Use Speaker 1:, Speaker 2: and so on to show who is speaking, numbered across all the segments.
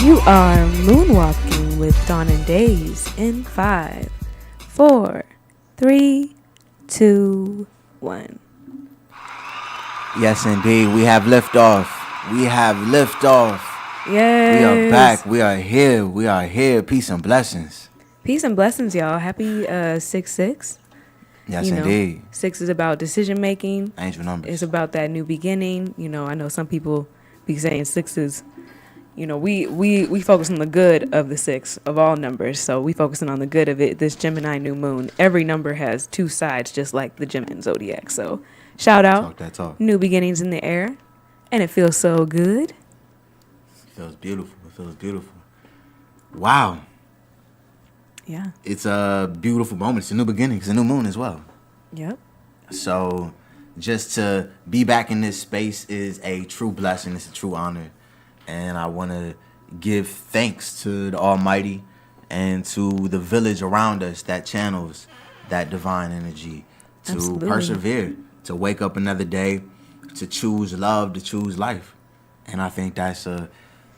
Speaker 1: You are Moonwalking with Dawn Daze in 5, 4, 3, 2, 1.
Speaker 2: Yes, indeed. We have liftoff. We have liftoff.
Speaker 1: Yes.
Speaker 2: We are back. We are here. We are here. Peace and blessings.
Speaker 1: Peace and blessings, y'all. Happy 6/6.
Speaker 2: Yes, indeed.
Speaker 1: 6 is about decision making.
Speaker 2: Angel numbers.
Speaker 1: It's about that new beginning. I know some people be saying 6 is, we focus on the good of the 6 of all numbers. So we focusing on the good of it. This Gemini new moon, every number has two sides, just like the Gemini zodiac. So shout out.
Speaker 2: Talk that talk.
Speaker 1: New beginnings in the air. And it feels so good.
Speaker 2: It feels beautiful. It feels beautiful. Wow.
Speaker 1: Yeah.
Speaker 2: It's a beautiful moment. It's a new beginning. It's a new moon as well.
Speaker 1: Yep.
Speaker 2: So just to be back in this space is a true blessing. It's a true honor. And I want to give thanks to the Almighty and to the village around us that channels that divine energy to
Speaker 1: Absolutely.
Speaker 2: persevere, to wake up another day, to choose love, to choose life. And I think that's a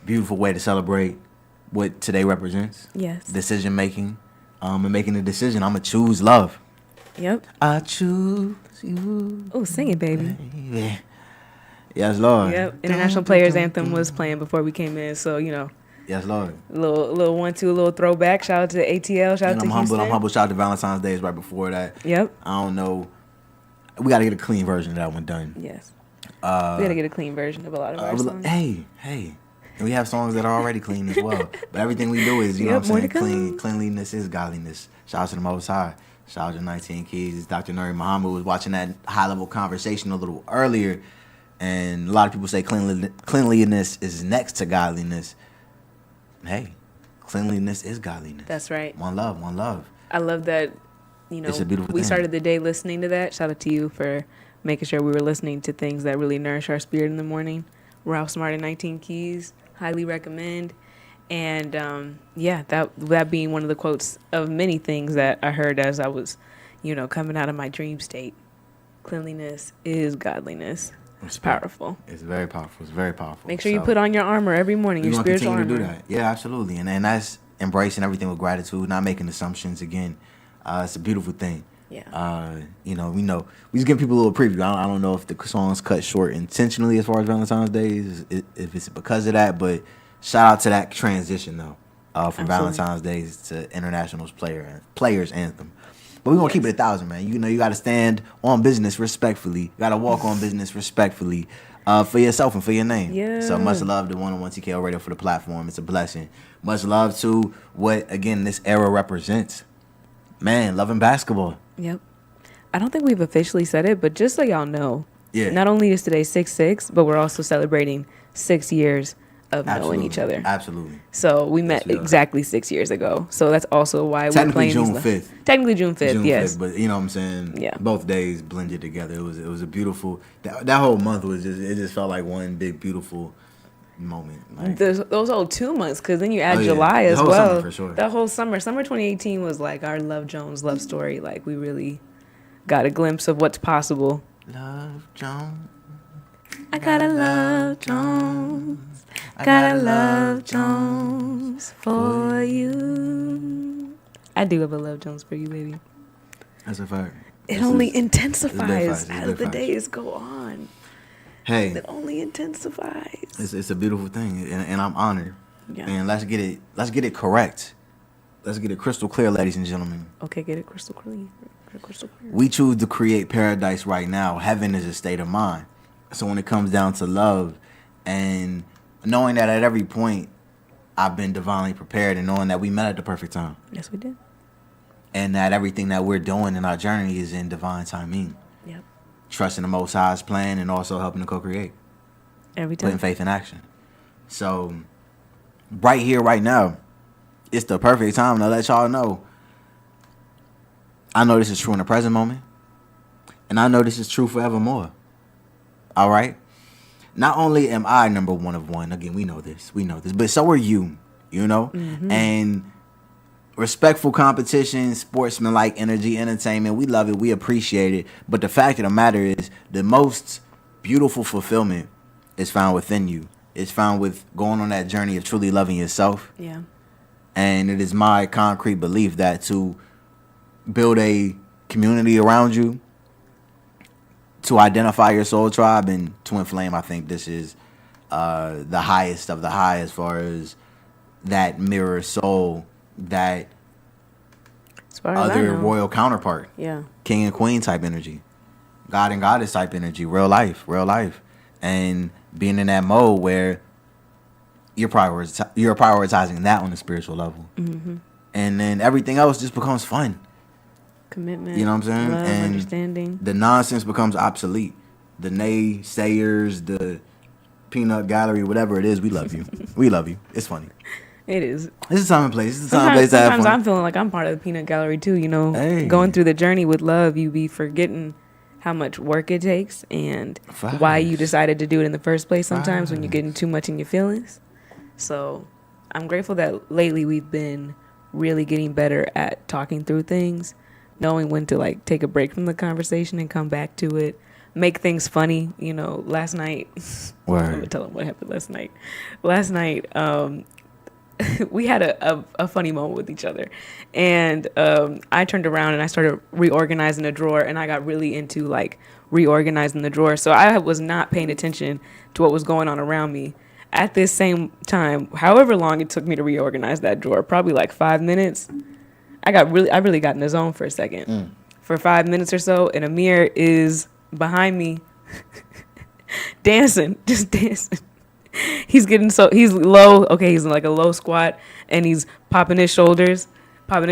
Speaker 2: beautiful way to celebrate what today represents.
Speaker 1: Yes.
Speaker 2: Decision making. And making a decision. I'm going to choose love.
Speaker 1: Yep.
Speaker 2: I choose you.
Speaker 1: Oh, sing it, baby.
Speaker 2: Baby. Yes, Lord.
Speaker 1: Yep. International Players Anthem was playing before we came in, so
Speaker 2: Yes, Lord.
Speaker 1: little 1-2, a little throwback. Shout out to ATL. Shout out to Houston.
Speaker 2: I'm humble. Shout out to Valentine's Day is right before that.
Speaker 1: Yep.
Speaker 2: I don't know. We got to get a clean version of that one done.
Speaker 1: Yes. We gotta get a clean version of a lot of our songs.
Speaker 2: Hey. And we have songs that are already clean as well. But everything we do is, you know
Speaker 1: Yep,
Speaker 2: what I'm saying, cleanliness is godliness. Shout out to the Most High. Shout out to 19 Keys. Dr. Nuri Muhammad was watching that high-level conversation a little earlier. And a lot of people say cleanliness is next to godliness. Hey, cleanliness is godliness.
Speaker 1: That's right.
Speaker 2: One love, one love.
Speaker 1: I love that,
Speaker 2: It's a beautiful
Speaker 1: we
Speaker 2: thing.
Speaker 1: started the day listening to that. Shout out to you for making sure we were listening to things that really nourish our spirit in the morning. Ralph Smart and 19 Keys, highly recommend. And that being one of the quotes of many things that I heard as I was, coming out of my dream state. Cleanliness is godliness. It's powerful.
Speaker 2: It's very powerful. It's very powerful.
Speaker 1: Make sure you put on your armor every morning, your spiritual armor.
Speaker 2: We're going to continue to do that. Yeah, absolutely. And that's embracing everything with gratitude, not making assumptions again. It's a beautiful thing.
Speaker 1: Yeah.
Speaker 2: We know. We just give people a little preview. I don't know if the song's cut short intentionally as far as Valentine's Day is, if it's because of that, but shout out to that transition, though, from
Speaker 1: Absolutely.
Speaker 2: Valentine's Day to International's Players Anthem. But we're going to keep it 1,000, man. You got to stand on business respectfully. You got to walk on business respectfully for yourself and for your name.
Speaker 1: Yeah.
Speaker 2: So much love to 101 TKO Radio for the platform. It's a blessing. Much love to what, again, this era represents. Man, loving basketball.
Speaker 1: Yep. I don't think we've officially said it, but just so y'all know, not only is today 6/6, but we're also celebrating 6 years of knowing each other.
Speaker 2: Absolutely.
Speaker 1: So we met exactly 6 years ago. So that's also why we're playing
Speaker 2: June 5th.
Speaker 1: Technically June 5th, yes.
Speaker 2: 5th, but you know what I'm saying?
Speaker 1: Yeah.
Speaker 2: Both days blended together. It was a beautiful, that whole month was just felt like one big beautiful moment. Like,
Speaker 1: Those whole 2 months, because then you add July
Speaker 2: the
Speaker 1: as
Speaker 2: whole
Speaker 1: well.
Speaker 2: Summer, for sure.
Speaker 1: That whole summer 2018 was like our Love Jones love story. Like we really got a glimpse of what's possible.
Speaker 2: Love Jones.
Speaker 1: I gotta love Jones. Gotta love Jones for you. I do have a love Jones for you, baby.
Speaker 2: That's a fact.
Speaker 1: It only intensifies as the days go on.
Speaker 2: Hey,
Speaker 1: it only intensifies.
Speaker 2: It's a beautiful thing, and I'm honored.
Speaker 1: Yeah.
Speaker 2: And let's get it correct. Let's get it crystal clear, ladies and gentlemen.
Speaker 1: Okay, get it crystal clear.
Speaker 2: We choose to create paradise right now. Heaven is a state of mind. So when it comes down to love and knowing that at every point I've been divinely prepared and knowing that we met at the perfect time.
Speaker 1: Yes, we did.
Speaker 2: And that everything that we're doing in our journey is in divine timing.
Speaker 1: Yep.
Speaker 2: Trusting the Most High's plan and also helping to co-create.
Speaker 1: Every time.
Speaker 2: Putting faith in action. So right here, right now, it's the perfect time to let y'all know. I know this is true in the present moment. And I know this is true forevermore. All right? Not only am I number one of one, again, we know this, but so are you,
Speaker 1: Mm-hmm.
Speaker 2: And respectful competition, sportsmanlike energy, entertainment, we love it, we appreciate it. But the fact of the matter is, the most beautiful fulfillment is found within you. is found with going on that journey of truly loving yourself.
Speaker 1: Yeah.
Speaker 2: And it is my concrete belief that to build a community around you, to identify your soul tribe, and to inflame, I think this is the highest of the high as far as that mirror soul, that
Speaker 1: As far as I
Speaker 2: other
Speaker 1: know.
Speaker 2: royal counterpart,
Speaker 1: Yeah.
Speaker 2: king and queen type energy, god and goddess type energy, real life, and being in that mode where you're prioritizing that on a spiritual level, and then everything else just becomes fun.
Speaker 1: Commitment.
Speaker 2: You know what I'm saying?
Speaker 1: Love,
Speaker 2: And
Speaker 1: understanding.
Speaker 2: the nonsense becomes obsolete. The naysayers, the peanut gallery, whatever it is, we love you. We love you. It's funny.
Speaker 1: It is.
Speaker 2: This is time and place. This is time and place to have
Speaker 1: Sometimes
Speaker 2: fun.
Speaker 1: I'm feeling like I'm part of the peanut gallery too, you know.
Speaker 2: Hey.
Speaker 1: Going through the journey with love, you be forgetting how much work it takes and why you
Speaker 2: Facts.
Speaker 1: decided to do it in the first place sometimes when you're getting too much in your feelings. So I'm grateful that lately we've been really getting better at talking through things, knowing when to like take a break from the conversation and come back to it, make things funny. You know, last night,
Speaker 2: Word.
Speaker 1: I'm gonna tell them what happened last night. Last night, we had a funny moment with each other, and I turned around and I started reorganizing the drawer, and I got really into like reorganizing the drawer. So I was not paying attention to what was going on around me. At this same time, however long it took me to reorganize that drawer, probably like 5 minutes, I really got in the zone for a second. For 5 minutes or so, and Amir is behind me dancing, just dancing. He's low. Okay, he's in like a low squat, and he's popping his shoulders, trying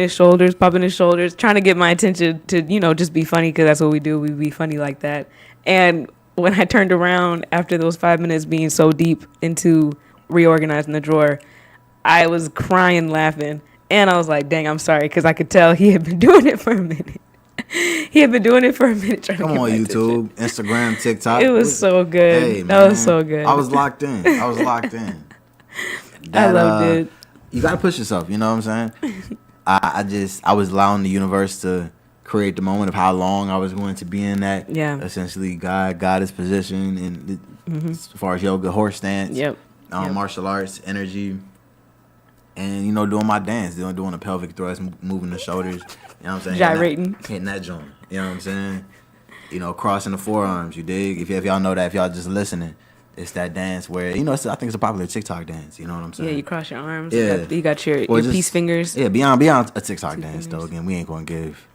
Speaker 1: to get my attention to, you know, just be funny, because that's what we do. We be funny like that. And when I turned around after those 5 minutes being so deep into reorganizing the drawer, I was crying, laughing, and I was like, dang, I'm sorry, because I could tell he had been doing it for a minute. Trying
Speaker 2: Come
Speaker 1: to get
Speaker 2: on,
Speaker 1: my
Speaker 2: YouTube,
Speaker 1: attention.
Speaker 2: Instagram, TikTok.
Speaker 1: It was so good.
Speaker 2: Hey,
Speaker 1: That
Speaker 2: man.
Speaker 1: was so good.
Speaker 2: I was locked in.
Speaker 1: I loved it.
Speaker 2: You gotta push yourself. You know what I'm saying? I was allowing the universe to create the moment of how long I was going to be in that.
Speaker 1: Yeah.
Speaker 2: Essentially, goddess position, and as far as yoga, horse stance.
Speaker 1: Yep. Yep.
Speaker 2: Martial arts, energy. And, you know, doing my dance, doing a pelvic thrust, moving the shoulders, you know what I'm saying?
Speaker 1: Gyrating.
Speaker 2: Hitting that joint, you know what I'm saying? You know, crossing the forearms, you dig? If y'all know that, if y'all just listening, it's that dance where, you know, I think it's a popular TikTok dance, you know what I'm saying?
Speaker 1: Yeah, you cross your arms.
Speaker 2: Yeah.
Speaker 1: You got your
Speaker 2: just-
Speaker 1: peace fingers.
Speaker 2: Yeah, beyond a TikTok
Speaker 1: Two
Speaker 2: dance,
Speaker 1: fingers.
Speaker 2: though. Again, we ain't going to give,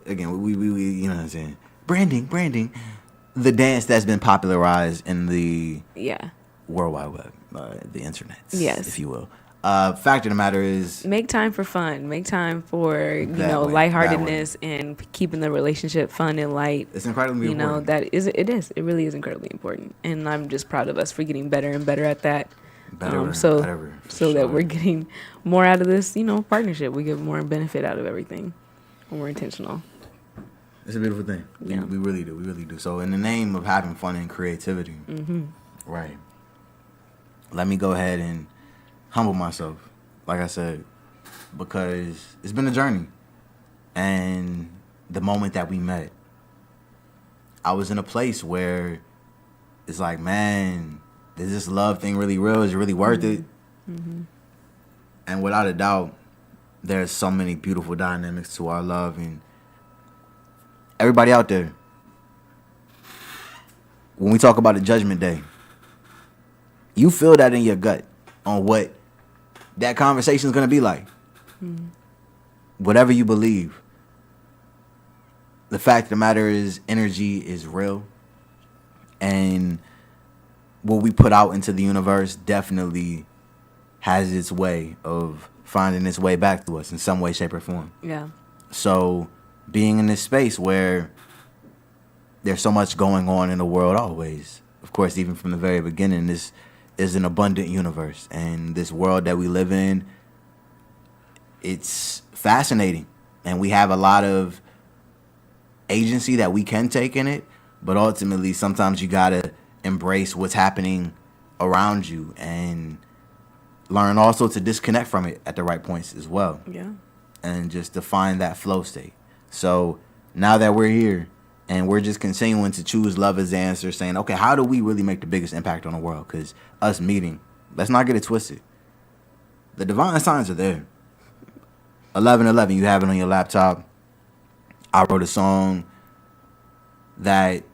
Speaker 2: again, we, you know what I'm saying? Branding. The dance that's been popularized in the
Speaker 1: Yeah.
Speaker 2: World Wide Web, the internet,
Speaker 1: Yes.
Speaker 2: if you will. Fact of the matter is,
Speaker 1: Make time for fun. Make time for, you
Speaker 2: That
Speaker 1: know,
Speaker 2: way,
Speaker 1: lightheartedness and keeping the relationship fun and light.
Speaker 2: it's incredibly
Speaker 1: You know,
Speaker 2: important.
Speaker 1: it really is incredibly important. And I'm just proud of us for getting better and better at that.
Speaker 2: Better,
Speaker 1: so
Speaker 2: for
Speaker 1: that
Speaker 2: sure.
Speaker 1: we're getting more out of this, you know, partnership. We get more benefit out of everything when we're intentional.
Speaker 2: It's a beautiful thing.
Speaker 1: Yeah.
Speaker 2: We really do. So in the name of having fun and creativity,
Speaker 1: Mm-hmm.
Speaker 2: right, let me go ahead and humble myself, like I said, because it's been a journey. And the moment that we met, I was in a place where it's like, man, is this love thing really real? Is it really worth it?
Speaker 1: Mm-hmm.
Speaker 2: And without a doubt, there's so many beautiful dynamics to our love. And everybody out there, when we talk about the judgment day, you feel that in your gut on what that conversation is going to be like. Whatever you believe. The fact of the matter is, energy is real. And what we put out into the universe definitely has its way of finding its way back to us in some way, shape, or form.
Speaker 1: Yeah.
Speaker 2: So being in this space where there's so much going on in the world always, of course, even from the very beginning, this is an abundant universe. And this world that we live in, it's fascinating. And we have a lot of agency that we can take in it. But ultimately, sometimes you got to embrace what's happening around you and learn also to disconnect from it at the right points as well.
Speaker 1: Yeah.
Speaker 2: And just to find that flow state. So now that we're here, And we're just continuing to choose love as the answer, saying, okay, how do we really make the biggest impact on the world? Because us meeting, let's not get it twisted. The divine signs are there. 11:11, you have it on your laptop. I wrote a song that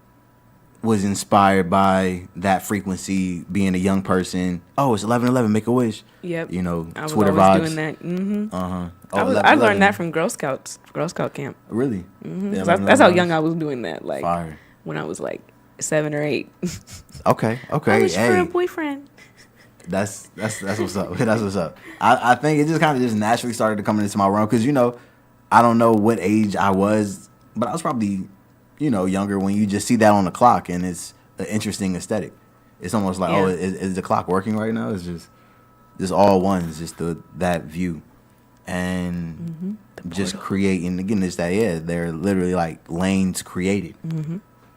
Speaker 2: was inspired by that frequency, being a young person. Oh, it's 11:11, make a wish.
Speaker 1: Yep.
Speaker 2: You know,
Speaker 1: I was
Speaker 2: Twitter
Speaker 1: always
Speaker 2: vibes.
Speaker 1: doing that. Mm-hmm.
Speaker 2: Oh,
Speaker 1: I learned that from Girl Scouts, Girl Scout camp.
Speaker 2: Really?
Speaker 1: Mm-hmm.
Speaker 2: Yeah,
Speaker 1: That's how young I was doing that. Like
Speaker 2: Fire.
Speaker 1: when I was like 7 or 8.
Speaker 2: Okay.
Speaker 1: I wish for a boyfriend.
Speaker 2: That's what's up. That's what's up. I think it just kind of just naturally started to come into my realm because, you know, I don't know what age I was, but I was probably, you know, younger when you just see that on the clock and it's an interesting aesthetic. It's almost like, oh, is the clock working right now? It's just all ones, just that view. And just creating, again, it's that, they're literally like lanes created.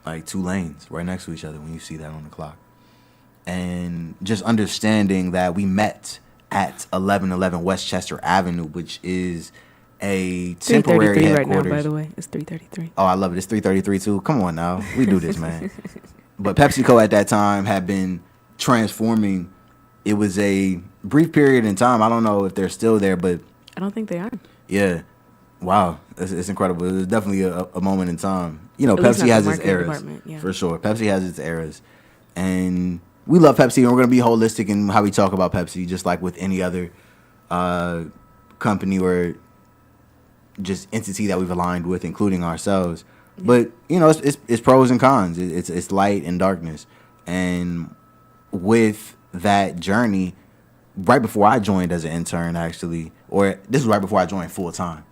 Speaker 2: Like 2 lanes right next to each other when you see that on the clock. And just understanding that we met at 1111 Westchester Avenue, which is a temporary headquarters.
Speaker 1: Right now, by the way. It's 3:33.
Speaker 2: Oh, I love it. It's 3:33 too. Come on now. We do this, man. But PepsiCo at that time had been transforming. It was a brief period in time. I don't know if they're still there, but
Speaker 1: I don't think they are.
Speaker 2: Yeah. Wow. It's incredible. It was definitely a moment in time. You know,
Speaker 1: At least
Speaker 2: Pepsi
Speaker 1: not
Speaker 2: has
Speaker 1: the
Speaker 2: its
Speaker 1: marketing
Speaker 2: eras.
Speaker 1: department,
Speaker 2: For sure. Pepsi has its eras. And we love Pepsi, and we're going to be holistic in how we talk about Pepsi, just like with any other company or just entity that we've aligned with, including ourselves. But, you know, it's pros and cons. It's light and darkness. And with that journey, right before I joined as an intern, actually, or this was right before I joined full time.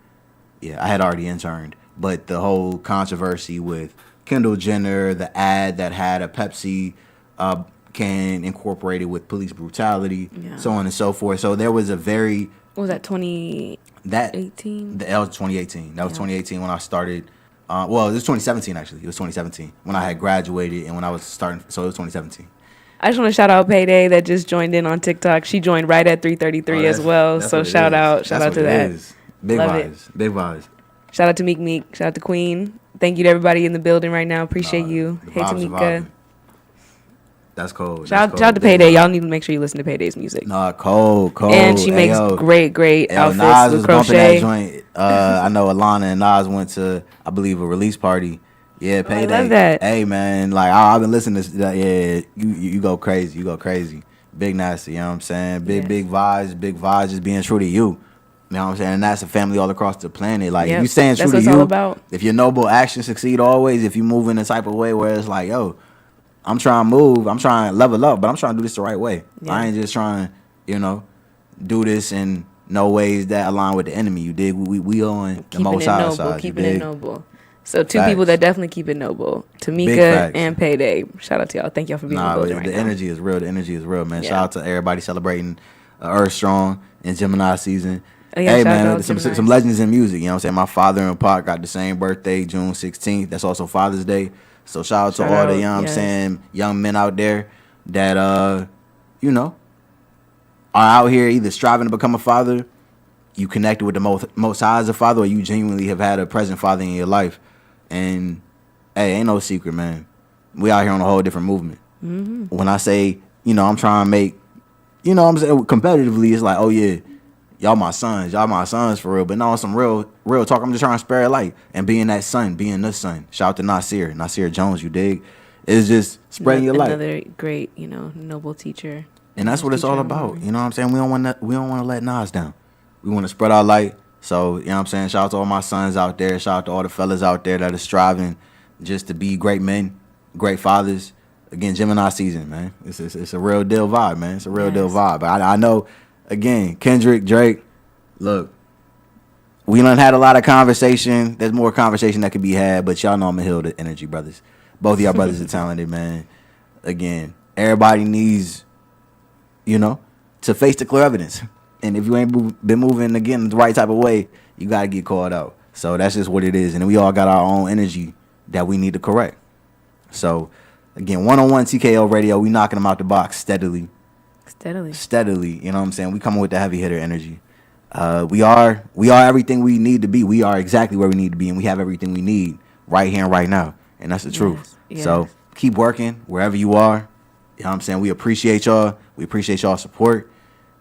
Speaker 2: Yeah, I had already interned. But the whole controversy with Kendall Jenner, the ad that had a Pepsi can incorporated with police brutality, so on and so forth. So there was a very...
Speaker 1: What was that, 2018?
Speaker 2: That was 2018. That was 2018 when I started. Well, it was 2017, actually. It was 2017 when I had graduated and when I was starting. So it was 2017.
Speaker 1: I just want to shout out Payday that just joined in on TikTok. She joined right at 3:33 as well. So shout out to that.
Speaker 2: Big
Speaker 1: Love
Speaker 2: vibes. Big vibes.
Speaker 1: Shout out to Meek Meek. Shout out to Queen. Thank you to everybody in the building right now. Appreciate you. Hey, Tamika.
Speaker 2: That's cold.
Speaker 1: Shout out to Payday. Y'all need to make sure you listen to Payday's music.
Speaker 2: Cold.
Speaker 1: And she makes great outfits
Speaker 2: Nas
Speaker 1: with
Speaker 2: was
Speaker 1: crochet.
Speaker 2: Bumping that joint. I know Alana and Nas went to, I believe, a release party. Yeah, Payday.
Speaker 1: I love that.
Speaker 2: Hey, man, like, I've been listening to that. Yeah, you go crazy. You go crazy. Big nasty, you know what I'm saying? Big vibes, just being true to you. You know what I'm saying? And that's a family all across the planet. Like, if you staying true to you,
Speaker 1: all about.
Speaker 2: If your noble actions succeed always, if you move in a type of way where it's like, yo, I'm trying to move, I'm trying to level up, but I'm trying to do this the right way. Yeah. I ain't just trying to, do this in no ways that align with the enemy. You dig? We on the most high side.
Speaker 1: Keeping it noble. So 2 people that definitely keep it noble. Tamika and Payday. Shout out to y'all. Thank y'all for being in the building right now.
Speaker 2: The energy is real. The energy is real, man. Yeah. Shout out to everybody celebrating Earth Strong and Gemini season. Hey, man, some legends in music. You know what I'm saying? My father and Pac got the same birthday, June 16th. That's also Father's Day. So shout out to all the, you know what I'm saying, young men out there that, are out here either striving to become a father, you connected with the most high as a father, or you genuinely have had a present father in your life. And, hey, ain't no secret, man. We out here on a whole different movement. Mm-hmm. When I say, I'm trying to make, what I'm saying, competitively, it's like, oh, yeah, y'all my sons for real. But no, some real talk. I'm just trying to spare a light and being that son, being the son. Shout out to Nasir Jones, you dig? It's just spreading your light.
Speaker 1: Another great, noble teacher.
Speaker 2: And that's what it's all about. You know what I'm saying? We don't want to let Nas down. We want to spread our light. So, you know what I'm saying? Shout out to all my sons out there. Shout out to all the fellas out there that are striving just to be great men, great fathers. Again, Gemini season, man. It's a real deal vibe, man. It's a real deal vibe. I know. Again, Kendrick, Drake, look, we done had a lot of conversation. There's more conversation that could be had, but y'all know I'm going to heal the energy, brothers. Both of y'all brothers are talented, man. Again, everybody needs, to face the clear evidence. And if you ain't been moving, again, the right type of way, you got to get called out. So that's just what it is. And we all got our own energy that we need to correct. So, again, 101 TKO Radio, we knocking them out the box steadily. Steadily, you know what I'm saying? We coming with the heavy hitter energy. We are everything we need to be. We are exactly where we need to be, and we have everything we need right here and right now. And that's the truth.
Speaker 1: Yes.
Speaker 2: So
Speaker 1: Yes.
Speaker 2: keep working wherever you are. You know what I'm saying? We appreciate y'all. We appreciate y'all support.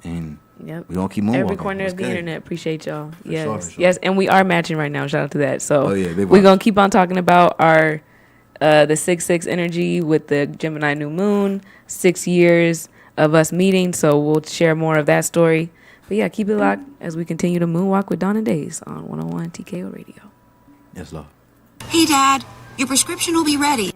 Speaker 2: And
Speaker 1: Yep.
Speaker 2: we're going to keep moonwalking.
Speaker 1: Every corner
Speaker 2: What's
Speaker 1: of the
Speaker 2: good?
Speaker 1: internet. Appreciate y'all.
Speaker 2: For
Speaker 1: Yes.
Speaker 2: sure, for sure.
Speaker 1: Yes. And we are matching right now. Shout out to that. So
Speaker 2: Oh, yeah, big
Speaker 1: we're
Speaker 2: vibes.
Speaker 1: going to keep on talking about our the 6/6 energy with the Gemini new moon, 6 years of us meeting. So we'll share more of that story. But yeah, keep it locked as we continue to moonwalk with Dawn Daze on 101 TKO Radio.
Speaker 2: Yes, love.
Speaker 3: Hey, Dad, your prescription will be ready.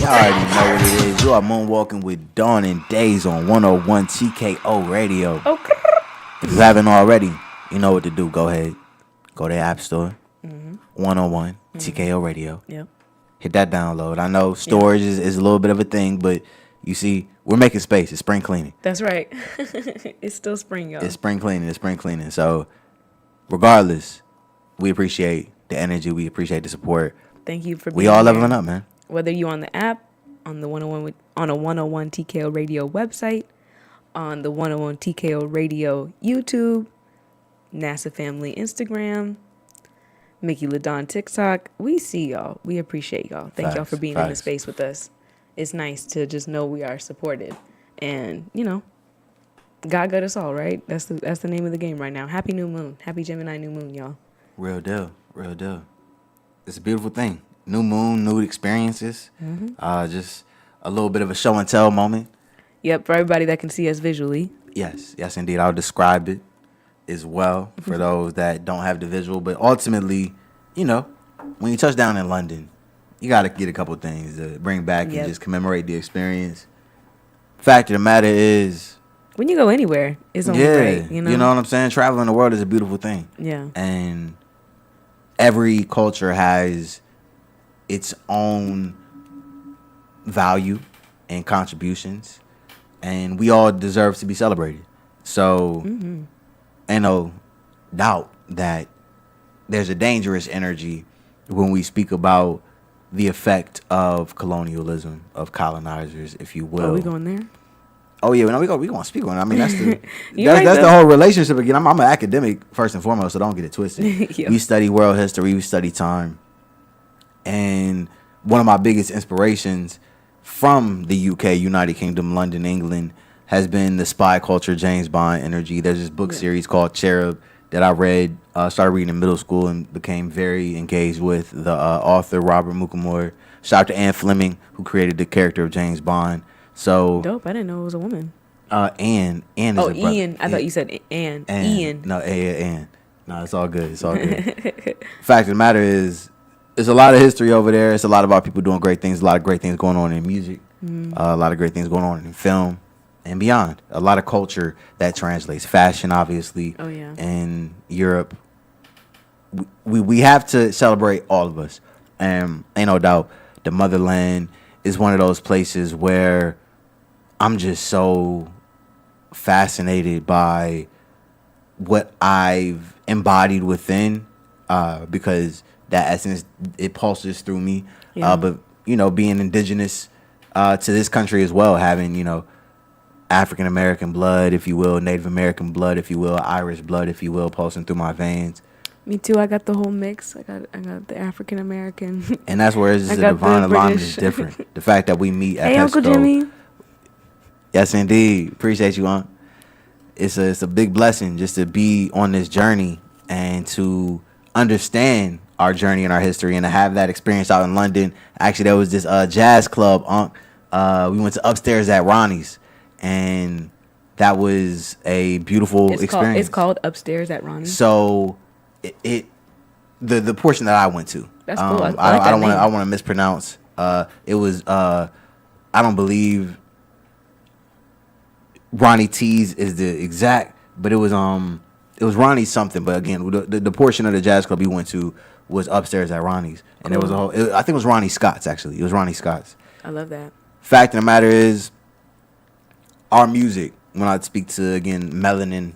Speaker 2: already know what it is. You are Moonwalking with Dawn and Daze on 101 TKO Radio.
Speaker 1: Okay.
Speaker 2: If you haven't already, you know what to do. Go ahead. Go to the App Store. 101 TKO Radio.
Speaker 1: Yep.
Speaker 2: Hit that download. I know storage is a little bit of a thing, but you see, we're making space. It's spring cleaning.
Speaker 1: That's right. It's still spring, y'all.
Speaker 2: It's spring cleaning. It's spring cleaning. So, regardless, we appreciate the energy. We appreciate the support.
Speaker 1: Thank you for being
Speaker 2: We all
Speaker 1: here.
Speaker 2: leveling up, man.
Speaker 1: Whether you on the app, on the 101 TKO Radio website, on the 101 TKO Radio YouTube, NASA Family Instagram, Mickey LaDon TikTok, we see y'all. We appreciate y'all. Thank y'all for being in the space with us. It's nice to just know we are supported, and God got us all, right? That's the name of the game right now. Happy new moon. Happy Gemini new moon, y'all.
Speaker 2: Real deal. Real deal. It's a beautiful thing. New moon, new experiences. Just a little bit of a show and tell moment.
Speaker 1: Yep, for everybody that can see us visually.
Speaker 2: Yes, indeed. I'll describe it as well for those that don't have the visual. But ultimately, when you touch down in London, you got to get a couple things to bring back and just commemorate the experience. Fact of the matter is,
Speaker 1: when you go anywhere, it's only great. You know
Speaker 2: what I'm saying? Traveling the world is a beautiful thing.
Speaker 1: Yeah.
Speaker 2: And every culture has its own value and contributions, and we all deserve to be celebrated. So, ain't no doubt that there's a dangerous energy when we speak about the effect of colonialism, of colonizers, if you will.
Speaker 1: Are we going there?
Speaker 2: Oh yeah, we going to speak on it. I mean, that's the
Speaker 1: Right,
Speaker 2: that's the whole relationship again. I'm an academic first and foremost, so don't get it twisted.
Speaker 1: Yeah.
Speaker 2: We study world history, we study time, and one of my biggest inspirations from the UK, United Kingdom, London, England, has been the spy culture, James Bond energy. There's this book series called Cherub that I read, started reading in middle school, and became very engaged with. The author Robert Muchamore. Shout out to Anne Fleming, who created the character of James Bond. So
Speaker 1: Dope. I didn't know it was a woman.
Speaker 2: Anne is
Speaker 1: Oh,
Speaker 2: a brother.
Speaker 1: Ian. I thought you said Anne. Ian.
Speaker 2: No, Anne. No, it's all good. It's all good. Fact of the matter is, there's a lot of history over there. It's a lot about people doing great things. A lot of great things going on in music. A lot of great things going on in film and beyond. A lot of culture that translates. Fashion, obviously.
Speaker 1: Oh, yeah.
Speaker 2: In Europe. We have to celebrate all of us. And ain't no doubt the motherland is one of those places where I'm just so fascinated by what I've embodied within, because that essence, it pulses through me.
Speaker 1: Yeah.
Speaker 2: But being indigenous to this country as well, having African American blood, if you will, Native American blood, if you will, Irish blood, if you will, pulsing through my veins.
Speaker 1: Me too. I got the whole mix. I got the African American.
Speaker 2: And that's where it's just
Speaker 1: I
Speaker 2: a
Speaker 1: got
Speaker 2: divine
Speaker 1: the
Speaker 2: alignment
Speaker 1: British.
Speaker 2: is different. The fact that we meet at
Speaker 1: Hey, Uncle
Speaker 2: PepsiCo.
Speaker 1: Jimmy.
Speaker 2: Yes, indeed. Appreciate you, Aunt. It's a big blessing just to be on this journey and to understand our journey and our history, and to have that experience out in London. Actually, there was this jazz club, Aunt. We went to Upstairs at Ronnie's, and that was a beautiful experience.
Speaker 1: It's called Upstairs at Ronnie's.
Speaker 2: So the portion that I went to.
Speaker 1: That's cool. I like
Speaker 2: I
Speaker 1: that
Speaker 2: don't want
Speaker 1: name.
Speaker 2: I want to mispronounce. It was I don't believe Ronnie T's is the exact, but it was Ronnie something. But again, the portion of the jazz club we went to was Upstairs at Ronnie's, and there was I think it was Ronnie Scott's actually. It was Ronnie Scott's.
Speaker 1: I love that.
Speaker 2: Fact of the matter is, our music. When I speak to again melanin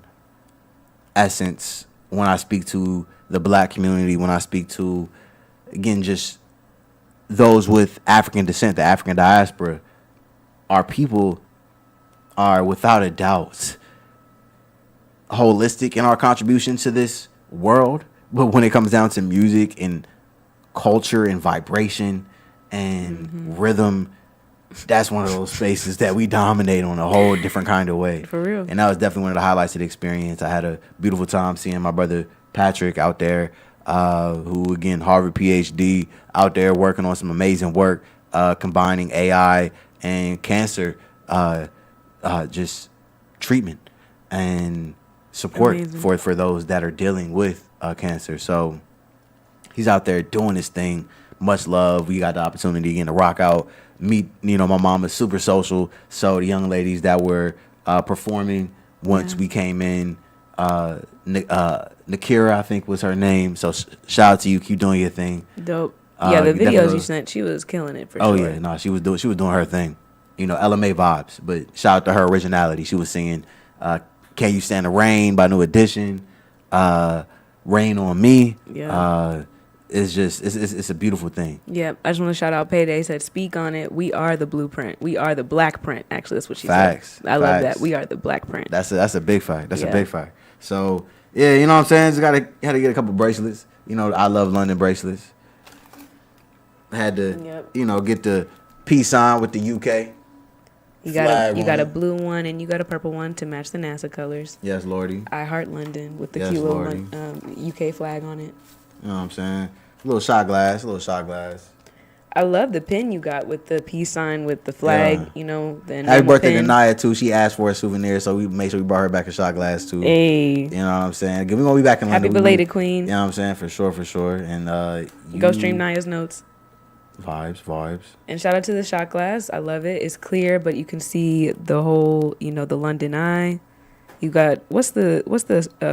Speaker 2: essence, when I speak to the black community, when I speak to, again, just those with African descent, the African diaspora, our people are without a doubt holistic in our contribution to this world. But when it comes down to music and culture and vibration and rhythm, that's one of those spaces that we dominate on a whole different kind of way.
Speaker 1: For real.
Speaker 2: And that was definitely one of the highlights of the experience. I had a beautiful time seeing my brother Patrick out there, who, again, Harvard PhD, out there working on some amazing work, combining AI and cancer, just treatment and support for those that are dealing with cancer. So he's out there doing his thing. Much love. We got the opportunity again to rock out meet. My mom is super social, so the young ladies that were performing once we came in, Nakira, I think was her name. So shout out to you. Keep doing your thing.
Speaker 1: Dope. Yeah, the videos
Speaker 2: definitely.
Speaker 1: you sent, she was killing it for
Speaker 2: Oh
Speaker 1: sure.
Speaker 2: yeah, no, she was doing her thing. LMA vibes. But shout out to her originality. She was singing "Can You Stand the Rain" by New Edition. "Rain on Me."
Speaker 1: Yeah.
Speaker 2: It's just it's a beautiful thing.
Speaker 1: Yeah, I just want to shout out Payday. Said, "Speak on it. We are the blueprint. We are the black print." Actually, that's what she
Speaker 2: Facts.
Speaker 1: said. I love
Speaker 2: Facts.
Speaker 1: that. We are the black print.
Speaker 2: That's a big fact. That's a
Speaker 1: Yeah.
Speaker 2: big fact. So yeah, you know what I'm saying. Just had to get a couple bracelets. I love London bracelets. Had to get the peace sign with the UK.
Speaker 1: You
Speaker 2: flag
Speaker 1: got
Speaker 2: on
Speaker 1: a
Speaker 2: it.
Speaker 1: blue one and you got a purple one to match the NASA colors.
Speaker 2: Yes, Lordy.
Speaker 1: I heart London with the
Speaker 2: Yes,
Speaker 1: cute little
Speaker 2: Lordy.
Speaker 1: UK flag on it.
Speaker 2: You know what I'm saying? A little shot glass.
Speaker 1: I love the pin you got with the peace sign with the flag.
Speaker 2: Yeah.
Speaker 1: The
Speaker 2: Happy
Speaker 1: enamel
Speaker 2: birthday to
Speaker 1: pin.
Speaker 2: Naya too. She asked for a souvenir, so we made sure we brought her back a shot glass too.
Speaker 1: Hey,
Speaker 2: You know what I'm saying? We're gonna be back in
Speaker 1: happy
Speaker 2: London.
Speaker 1: belated queen.
Speaker 2: You know what I'm saying? For sure. And
Speaker 1: Go stream Naya's notes.
Speaker 2: Vibes.
Speaker 1: And shout out to the shot glass. I love it. It's clear, but you can see the whole, the London Eye. You got what's the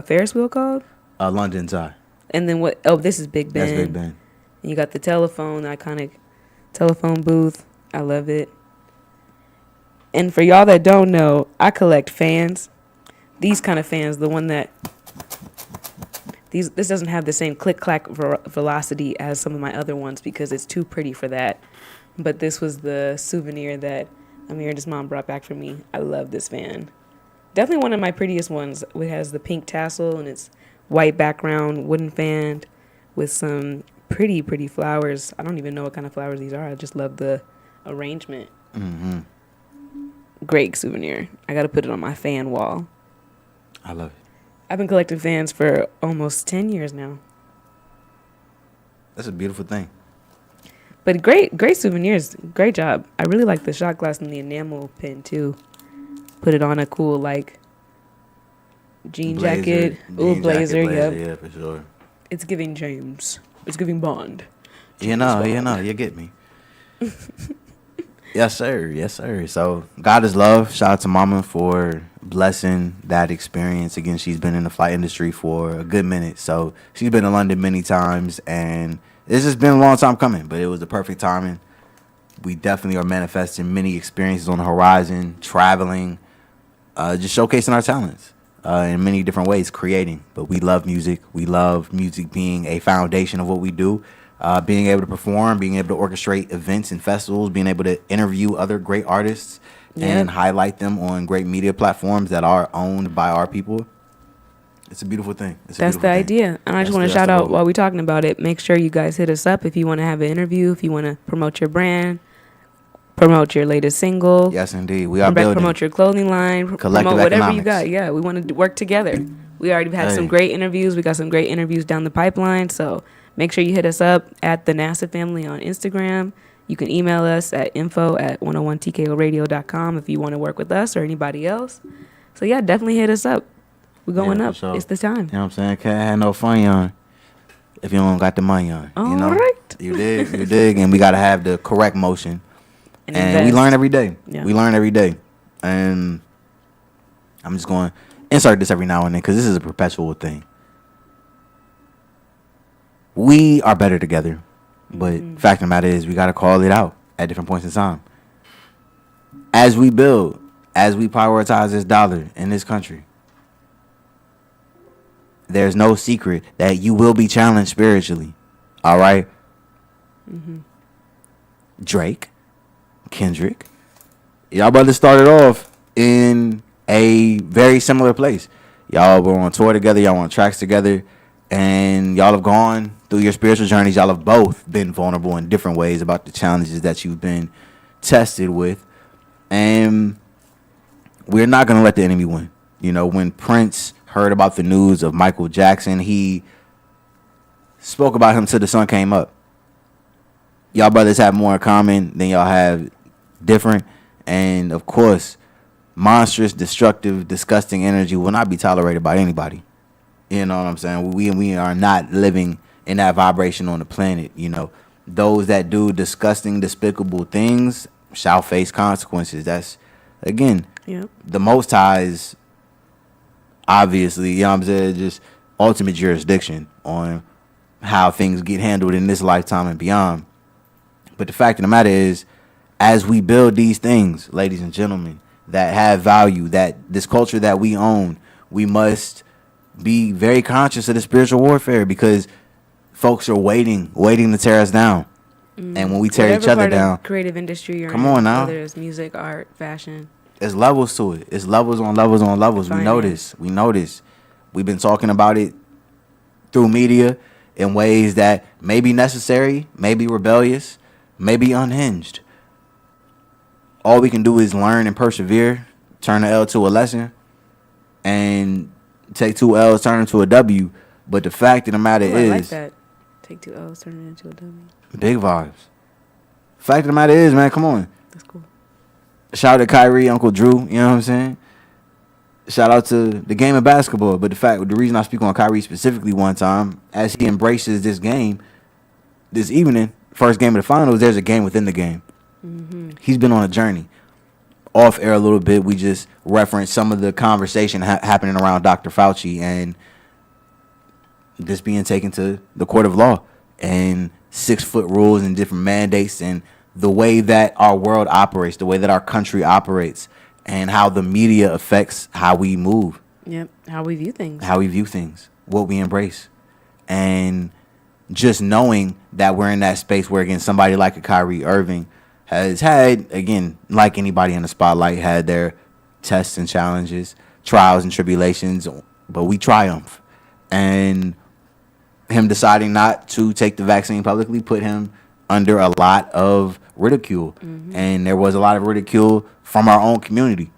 Speaker 1: Ferris wheel called?
Speaker 2: London's Eye.
Speaker 1: And then what? Oh, this is Big Ben.
Speaker 2: That's Big Ben.
Speaker 1: And you got the telephone, the iconic telephone booth. I love it. And for y'all that don't know, I collect fans. These kind of fans, the one that this doesn't have the same click clack velocity as some of my other ones because it's too pretty for that. But this was the souvenir that Amir and his mom brought back for me. I love this fan. Definitely one of my prettiest ones. It has the pink tassel and it's white background, wooden fan with some pretty flowers. I don't even know what kind of flowers these are. I just love the arrangement.
Speaker 2: Mm-hmm.
Speaker 1: Great souvenir. I got to put it on my fan wall.
Speaker 2: I love it.
Speaker 1: I've been collecting fans for almost 10 years now.
Speaker 2: That's a beautiful thing.
Speaker 1: But great souvenirs. Great job. I really like the shot glass and the enamel pin too. Put it on a cool jean jacket. Ooh, blazer. Yep.
Speaker 2: Yeah, for sure.
Speaker 1: It's giving James. It's giving Bond.
Speaker 2: You get me. Yes, sir. So, God is love. Shout out to Mama for blessing that experience. Again, she's been in the flight industry for a good minute. So, she's been to London many times, and it's just been a long time coming, but it was the perfect timing. We definitely are manifesting many experiences on the horizon, traveling, just showcasing our talents in many different ways, creating. But we love music. We love music being a foundation of what we do. Being able to perform, being able to orchestrate events and festivals, being able to interview other great artists and highlight them on great media platforms that are owned by our people. It's a beautiful thing.
Speaker 1: That's the idea. And I just want to shout out while we're talking about it, make sure you guys hit us up if you want to have an interview, if you want to promote your brand, promote your latest single.
Speaker 2: Yes, indeed. We are building.
Speaker 1: Promote your clothing line, promote whatever you got. Yeah, we want to work together. We already had some great interviews. We got some great interviews down the pipeline. So make sure you hit us up at the NASA Family on Instagram. You can email us at info@101tkoradio.com if you want to work with us or anybody else. So yeah, definitely hit us up. We're going up.
Speaker 2: Sure.
Speaker 1: It's the time.
Speaker 2: You know what I'm saying? Can't have no fun on if you don't got the money on.
Speaker 1: All
Speaker 2: you know?
Speaker 1: right.
Speaker 2: You dig. And we got to have the correct motion. And
Speaker 1: invest.
Speaker 2: we learn every day.
Speaker 1: Yeah.
Speaker 2: We learn every day. And I'm just going to insert this every now and then because this is a perpetual thing. We are better together. But fact of the matter is we got to call it out at different points in time. As we build, as we prioritize this dollar in this country, there's no secret that you will be challenged spiritually. All right? Drake, Kendrick, y'all brothers started off in a very similar place. Y'all were on tour together. Y'all were on tracks together. And y'all have gone through your spiritual journeys. Y'all have both been vulnerable in different ways about the challenges that you've been tested with. And we're not going to let the enemy win. You know, when Prince heard about the news of Michael Jackson, he spoke about him till the sun came up. Y'all brothers have more in common than y'all have different. And, of course, monstrous, destructive, disgusting energy will not be tolerated by anybody. You know what I'm saying? We are not living in that vibration on the planet. You know, those that do disgusting, despicable things shall face consequences. That's, again,
Speaker 1: Yep.
Speaker 2: the Most High's, obviously, you know what I'm saying, just ultimate jurisdiction on how things get handled in this lifetime and beyond. But the fact of the matter is, as we build these things, ladies and gentlemen, that have value, that this culture that we own, we must be very conscious of the spiritual warfare, because folks are waiting to tear us down. And when we tear
Speaker 1: Whatever
Speaker 2: each other
Speaker 1: part
Speaker 2: down,
Speaker 1: of creative industry you're
Speaker 2: come
Speaker 1: in,
Speaker 2: on now.
Speaker 1: whether it's music, art, fashion,
Speaker 2: There's levels to it. It's levels on levels on levels. We know
Speaker 1: finance.
Speaker 2: this. We know this. We've been talking about it through media in ways that may be necessary, may be rebellious, may be unhinged. All we can do is learn and persevere, turn an L to a lesson, and take two L's, turn them to a W. But the fact of the matter
Speaker 1: Ooh, I like
Speaker 2: is,
Speaker 1: that. Take 2 L's, turn it into a W.
Speaker 2: big vibes. Fact of the matter is, man, come on.
Speaker 1: That's cool.
Speaker 2: Shout out to Kyrie, Uncle Drew, you know what I'm saying? Shout out to the game of basketball. But the reason I speak on Kyrie specifically one time, as he embraces this game this evening, first game of the finals, there's a game within the game.
Speaker 1: Mm-hmm.
Speaker 2: He's been on a journey. Off air a little bit, we just referenced some of the conversation happening around Dr. Fauci and this being taken to the court of law, and 6-foot rules and different mandates, and the way that our world operates, the way that our country operates, and how the media affects how we move,
Speaker 1: Yep. How we view things.
Speaker 2: how we view things, what we embrace. And just knowing that we're in that space where, again, somebody like a Kyrie Irving has had, again, like anybody in the spotlight, had their tests and challenges, trials and tribulations, but we triumph. And him deciding not to take the vaccine publicly put him under a lot of ridicule.
Speaker 1: Mm-hmm.
Speaker 2: And there was a lot of ridicule from our own community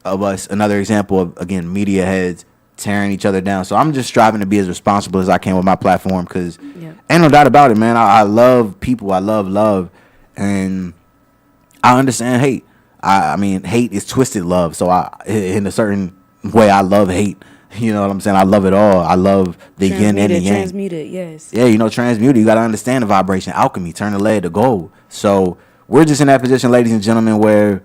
Speaker 2: of us. Another example of, again, media heads tearing each other down. So I'm just striving to be as responsible as I can with my platform, because
Speaker 1: Yep.
Speaker 2: ain't no doubt about it, man. I love people. I love. And I understand hate. I mean, hate is twisted love. So in a certain way, I love hate. You know what I'm saying? I love it all. I love the yin and the yang.
Speaker 1: Transmute it, yes.
Speaker 2: Yeah, transmute it. You got to understand the vibration. Alchemy, turn the lead to gold. So we're just in that position, ladies and gentlemen, where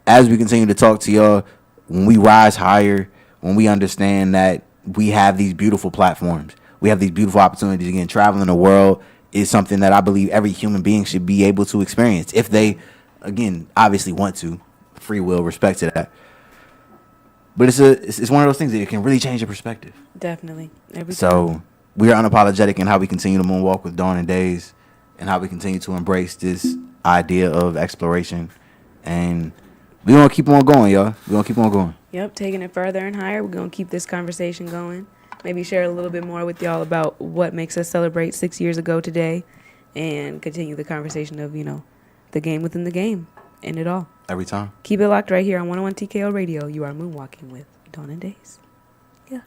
Speaker 2: as we continue to talk to y'all, when we rise higher, when we understand that we have these beautiful platforms, we have these beautiful opportunities. Again, traveling the world is something that I believe every human being should be able to experience if they, again, obviously want to. Free will, respect to that. But it's one of those things that can really change your perspective.
Speaker 1: Definitely. Every time.
Speaker 2: So we are unapologetic in how we continue to moonwalk with Dawn Daze, and how we continue to embrace this idea of exploration. And we're going to keep on going, y'all. We're going to keep on going.
Speaker 1: Yep, taking it further and higher. We're going to keep this conversation going. Maybe share a little bit more with y'all about what makes us celebrate 6 years ago today, and continue the conversation of, the game within the game and it all.
Speaker 2: Every time.
Speaker 1: Keep it locked right here on 101 TKO Radio. You are Moonwalking with Dawn Daze. Yeah.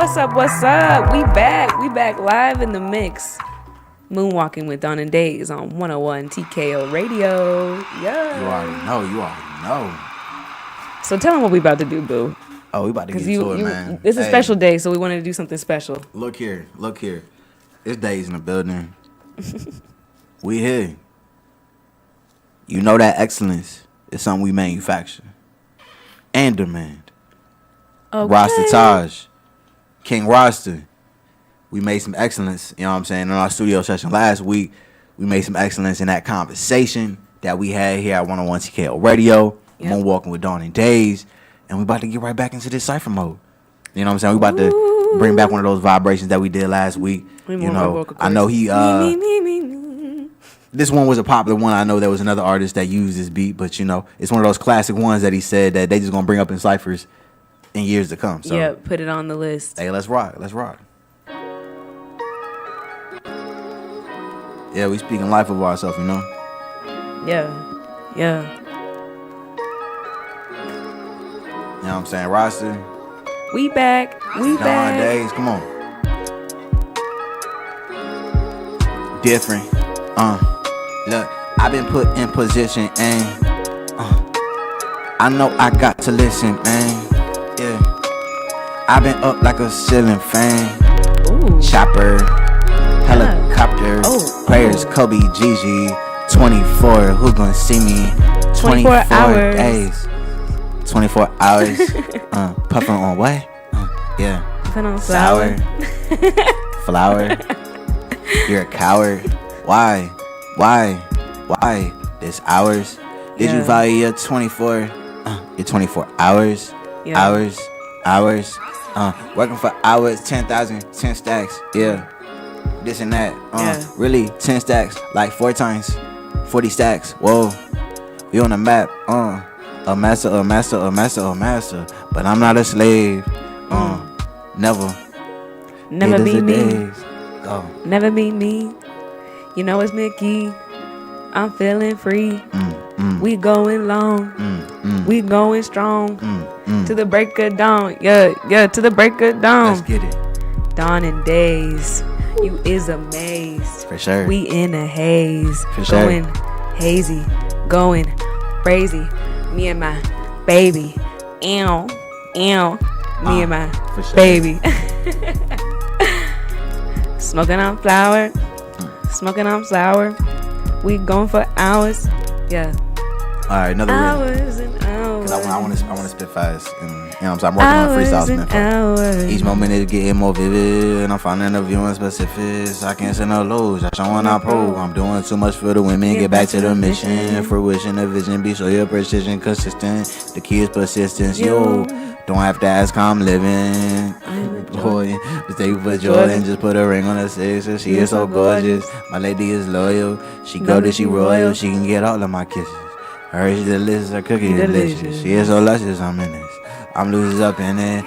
Speaker 1: What's up? What's up? We back. We back live in the mix. Moonwalking with Dawn Daze on 101 TKO Radio. Yeah.
Speaker 2: You already know.
Speaker 1: So tell them what we about to do, boo.
Speaker 2: Oh, we about to get to it, man.
Speaker 1: It's a special day, so we wanted to do something special.
Speaker 2: Look here. It's Days in the building. We here. You know that excellence is something we manufacture and demand.
Speaker 1: Okay.
Speaker 2: Rasta Taj, King Rasta. We made some excellence, you know what I'm saying, in our studio session last week. We made some excellence in that conversation that we had here at 101 TKO Radio.
Speaker 1: Yep.
Speaker 2: Moonwalking with Dawn Daze. And we about to get right back into this cypher mode. You know what I'm saying? We about to bring back one of those vibrations that we did last week. You know, I know he this one was a popular one. I know there was another artist that used this beat, but you know, it's one of those classic ones that he said that they just gonna bring up in ciphers in years to come. So
Speaker 1: yeah, put it on the list.
Speaker 2: hey, let's rock. Yeah, we speaking life of ourselves, you know.
Speaker 1: Yeah.
Speaker 2: You know what I'm saying? Roster.
Speaker 1: We back.
Speaker 2: Dawn Daze, come on. Different. Look, I've been put in position and I know I got to listen, man. Yeah. I've been up like a ceiling fan.
Speaker 1: Ooh.
Speaker 2: Chopper, helicopter, prayers, Kobe, Gigi, 24, who gonna see me?
Speaker 1: 24 hours.
Speaker 2: days. 24 hours. Puffin' on what? Yeah.
Speaker 1: Puffin' on
Speaker 2: sour. Flower. You're a coward. Why? This hours. Did you value your 24? Your 24 hours.
Speaker 1: Yeah.
Speaker 2: Hours. Working for hours. 10,000. 10 stacks. Yeah. This and that. Really 10 stacks. Like 4 times. 40 stacks. Whoa. We on the map. A master. But I'm not a slave. Never
Speaker 1: be me.
Speaker 2: Go.
Speaker 1: Never be me. You know it's Mickey. I'm feeling free. We going long. We going strong. To the break of dawn. Yeah, to the break of dawn.
Speaker 2: Let's get it.
Speaker 1: Dawn and Days. You is amazed.
Speaker 2: For sure.
Speaker 1: We in a haze.
Speaker 2: For sure.
Speaker 1: Going hazy. Going crazy. Me and my baby. Ew. Me and my
Speaker 2: sure.
Speaker 1: baby. Smoking on flower. Smoking on sour. We going for hours. Yeah.
Speaker 2: All right, another reason.
Speaker 1: Hours and hours.
Speaker 2: Cause I want to spit fast. And, you know what I'm saying? I'm working on freestyle spin. Each moment is getting more vivid. And I'm finding the viewing specifics. I can't send no lows. I showing I prove. I'm doing too much for the women. Get back to the mission. Fruition, the vision. Be sure your precision consistent. The key is persistence. Yo. Don't have to ask how I'm living. Boy, mistake for Jordan. Just put a ring on her 6. She is so gorgeous. My lady is loyal. She golden, she royal. She can get all of my kisses. Hers delicious, her cookie delicious. She is so luscious, I'm in this. I'm losing up in it.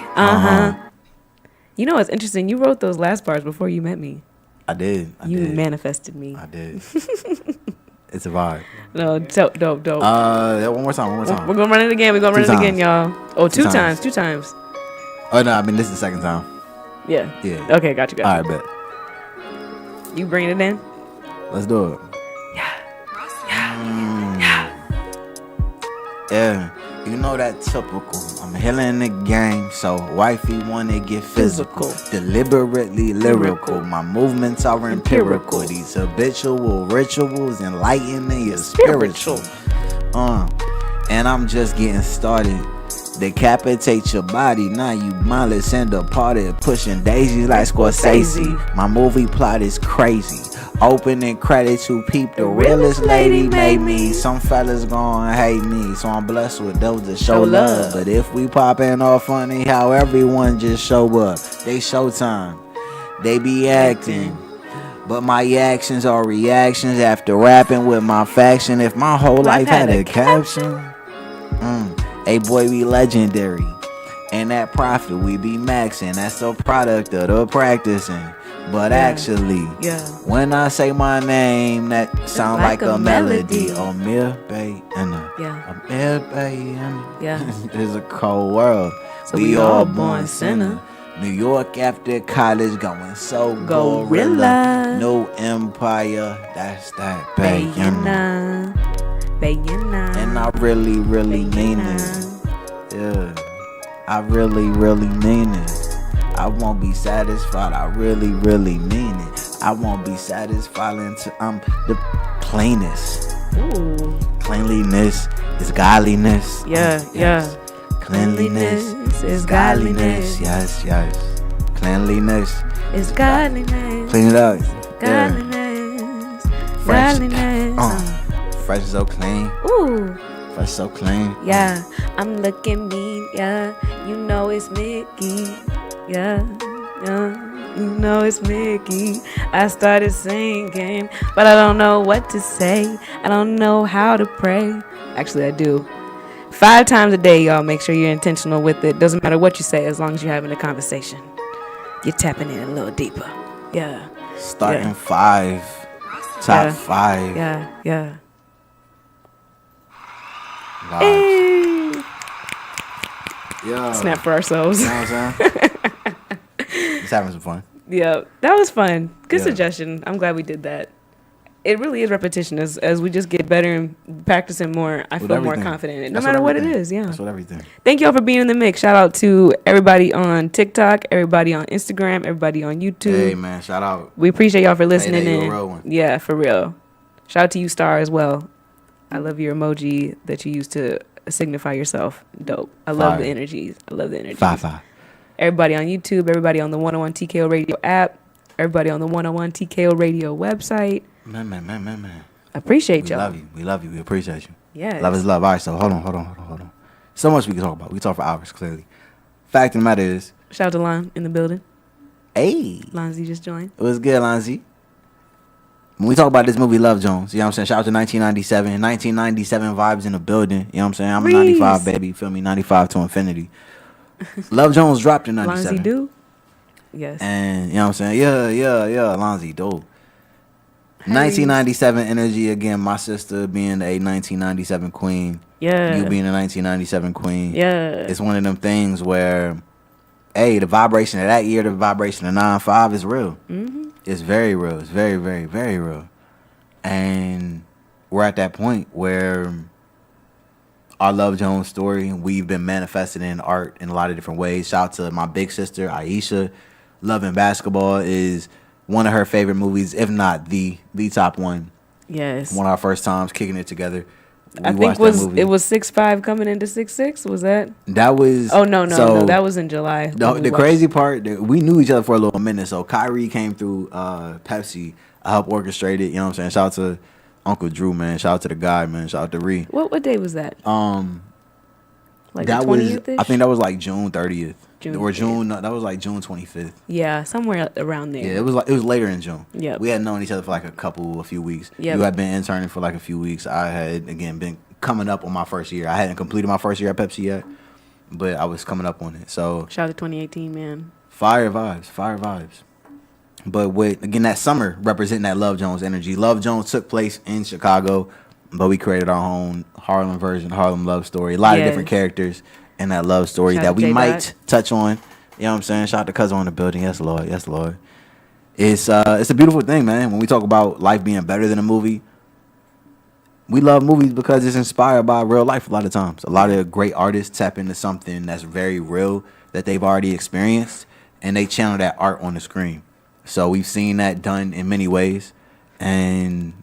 Speaker 1: You know what's interesting? You wrote those last bars before you met me.
Speaker 2: I did.
Speaker 1: You manifested me.
Speaker 2: I did. It's a vibe.
Speaker 1: No, dope.
Speaker 2: One more time.
Speaker 1: We're gonna run it again. Y'all. Oh, two times.
Speaker 2: Oh no, I mean this is the second time.
Speaker 1: Yeah. Okay, got you.
Speaker 2: All right, bet.
Speaker 1: You bring it in?
Speaker 2: Let's do it. Yeah. You know that typical. I'm healing the game, so wifey wanna get physical. Deliberately lyrical. My movements are empirical. These habitual rituals enlightening your spiritual. And I'm just getting started. Decapitate your body, now you mindless and departed. Pushing daisies like Scorsese. My movie plot is crazy. Opening credit to peep, the realest lady made me. Some fellas gon' hate me, so I'm blessed with those that show love. But if we poppin' off funny, how everyone just show up. They showtime, they be acting. But my actions are reactions after rapping with my faction. If my whole life had a caption, hey boy, we legendary. And that profit we be maxing. That's the product of the practicing. But actually, when I say my name, that sound like a melody. Amir Bay and Amir Bay and it's a cold world. So we all born sinner. New York after college, going so gorilla.
Speaker 1: Gorilla.
Speaker 2: No empire, that's that Bayana.
Speaker 1: Bayana.
Speaker 2: And I really, really mean it. Yeah, I really, really mean it. I won't be satisfied. I really, really mean it. I won't be satisfied until I'm the plainest.
Speaker 1: Ooh.
Speaker 2: Cleanliness is godliness.
Speaker 1: Yeah, yeah.
Speaker 2: Cleanliness is godliness. Yes, yes. Cleanliness
Speaker 1: It's godliness.
Speaker 2: Clean it up. Yeah.
Speaker 1: Godliness.
Speaker 2: Fresh.
Speaker 1: Godliness.
Speaker 2: Fresh so clean.
Speaker 1: Ooh.
Speaker 2: Fresh so clean.
Speaker 1: Yeah, I'm looking mean, yeah. You know it's Mickey, yeah, yeah. You know it's Mickey. I started singing, but I don't know what to say. I don't know how to pray. Actually, I do. 5 times a day, y'all. Make sure you're intentional with it. Doesn't matter what you say, as long as you're having a conversation. You're tapping in a little deeper. Yeah.
Speaker 2: Starting
Speaker 1: Yeah.
Speaker 2: 5. Top
Speaker 1: Yeah.
Speaker 2: 5.
Speaker 1: Yeah, yeah.
Speaker 2: Vibes.
Speaker 1: Hey.
Speaker 2: Yeah.
Speaker 1: Snap for ourselves.
Speaker 2: You know what I'm saying? Just having some fun.
Speaker 1: Yeah, that was fun. Good
Speaker 2: Yeah.
Speaker 1: suggestion. I'm glad we did that. It really is repetition. As we just get better and practicing more, I
Speaker 2: With
Speaker 1: feel more
Speaker 2: everything.
Speaker 1: confident in it. No
Speaker 2: That's
Speaker 1: matter what it
Speaker 2: everything.
Speaker 1: is, yeah.
Speaker 2: That's what everything.
Speaker 1: Thank y'all for being in the mix. Shout out to everybody on TikTok, everybody on Instagram, everybody on YouTube.
Speaker 2: Hey, man. Shout out.
Speaker 1: We appreciate y'all for listening
Speaker 2: you a
Speaker 1: in.
Speaker 2: real one.
Speaker 1: Yeah, for real. Shout out to you, Star, as well. I love your emoji that you use to signify yourself. Dope. I love
Speaker 2: Fire.
Speaker 1: the energies. I love the energies.
Speaker 2: 5.
Speaker 1: Everybody on YouTube, everybody on the 101 TKO Radio app, everybody on the 101 TKO Radio website.
Speaker 2: Man.
Speaker 1: I appreciate
Speaker 2: We
Speaker 1: y'all.
Speaker 2: love you. We love you. We appreciate you.
Speaker 1: Yes.
Speaker 2: Love is love. All right, so hold on. So much we can talk about. We can talk for hours, clearly. Fact of the matter is,
Speaker 1: Shout out to Lon in the building.
Speaker 2: hey,
Speaker 1: Lonzy just joined.
Speaker 2: it was good, Lonzy. When we talk about this movie, Love Jones, you know what I'm saying? Shout out to 1997. 1997 vibes in the building. You know what I'm saying? I'm a
Speaker 1: Reese.
Speaker 2: 95, baby. You feel me? 95 to infinity. Love Jones dropped in 97.
Speaker 1: Lonzy do? Yes.
Speaker 2: And, you know what I'm saying? Yeah. Lonzy, dope.
Speaker 1: Hey.
Speaker 2: 1997 energy again. My sister being a 1997 queen.
Speaker 1: Yeah.
Speaker 2: You being a 1997 queen.
Speaker 1: Yeah.
Speaker 2: It's one of them things where, hey, the vibration of that year, the vibration of 9-5 is real.
Speaker 1: Mm-hmm.
Speaker 2: It's very real. It's very, very, very real. And we're at that point where our Love Jones story, we've been manifested in art in a lot of different ways. Shout out to my big sister, Aisha. Loving Basketball is one of her favorite movies, if not the top one.
Speaker 1: Yes.
Speaker 2: One of our first times kicking it together.
Speaker 1: I think it was 6'5" coming into 6'6". Was that?
Speaker 2: That was.
Speaker 1: Oh no,
Speaker 2: so,
Speaker 1: that was in July.
Speaker 2: The crazy part, we knew each other for a little minute. So Kyrie came through Pepsi. I helped orchestrate it. You know what I'm saying? Shout out to Uncle Drew, man. Shout out to the guy, man. Shout out to Ree.
Speaker 1: What day was that? Like
Speaker 2: that
Speaker 1: the
Speaker 2: was.
Speaker 1: 20th-ish?
Speaker 2: I think that was like June 30th.
Speaker 1: June
Speaker 2: or
Speaker 1: 30th.
Speaker 2: June. No, that was like June 25th.
Speaker 1: Yeah, somewhere around there.
Speaker 2: Yeah, it was later in June.
Speaker 1: Yep.
Speaker 2: We had known each other for like a few weeks.
Speaker 1: Yep.
Speaker 2: You had been interning for like a few weeks. I had again been coming up on my first year. I hadn't completed my first year at Pepsi yet, but I was coming up on it. So
Speaker 1: Shout out to 2018, man.
Speaker 2: fire vibes. But with again that summer representing that Love Jones energy. Love Jones took place in Chicago, but we created our own Harlem version, Harlem love story. A lot of different characters in that love story
Speaker 1: Shout
Speaker 2: that
Speaker 1: out
Speaker 2: we
Speaker 1: J.
Speaker 2: might
Speaker 1: Dot.
Speaker 2: touch on. You know what I'm saying? Shout out to Cousin on the building. Yes, Lord. It's a beautiful thing, man. When we talk about life being better than a movie, we love movies because it's inspired by real life a lot of times. A lot of great artists tap into something that's very real that they've already experienced, and they channel that art on the screen. So we've seen that done in many ways. And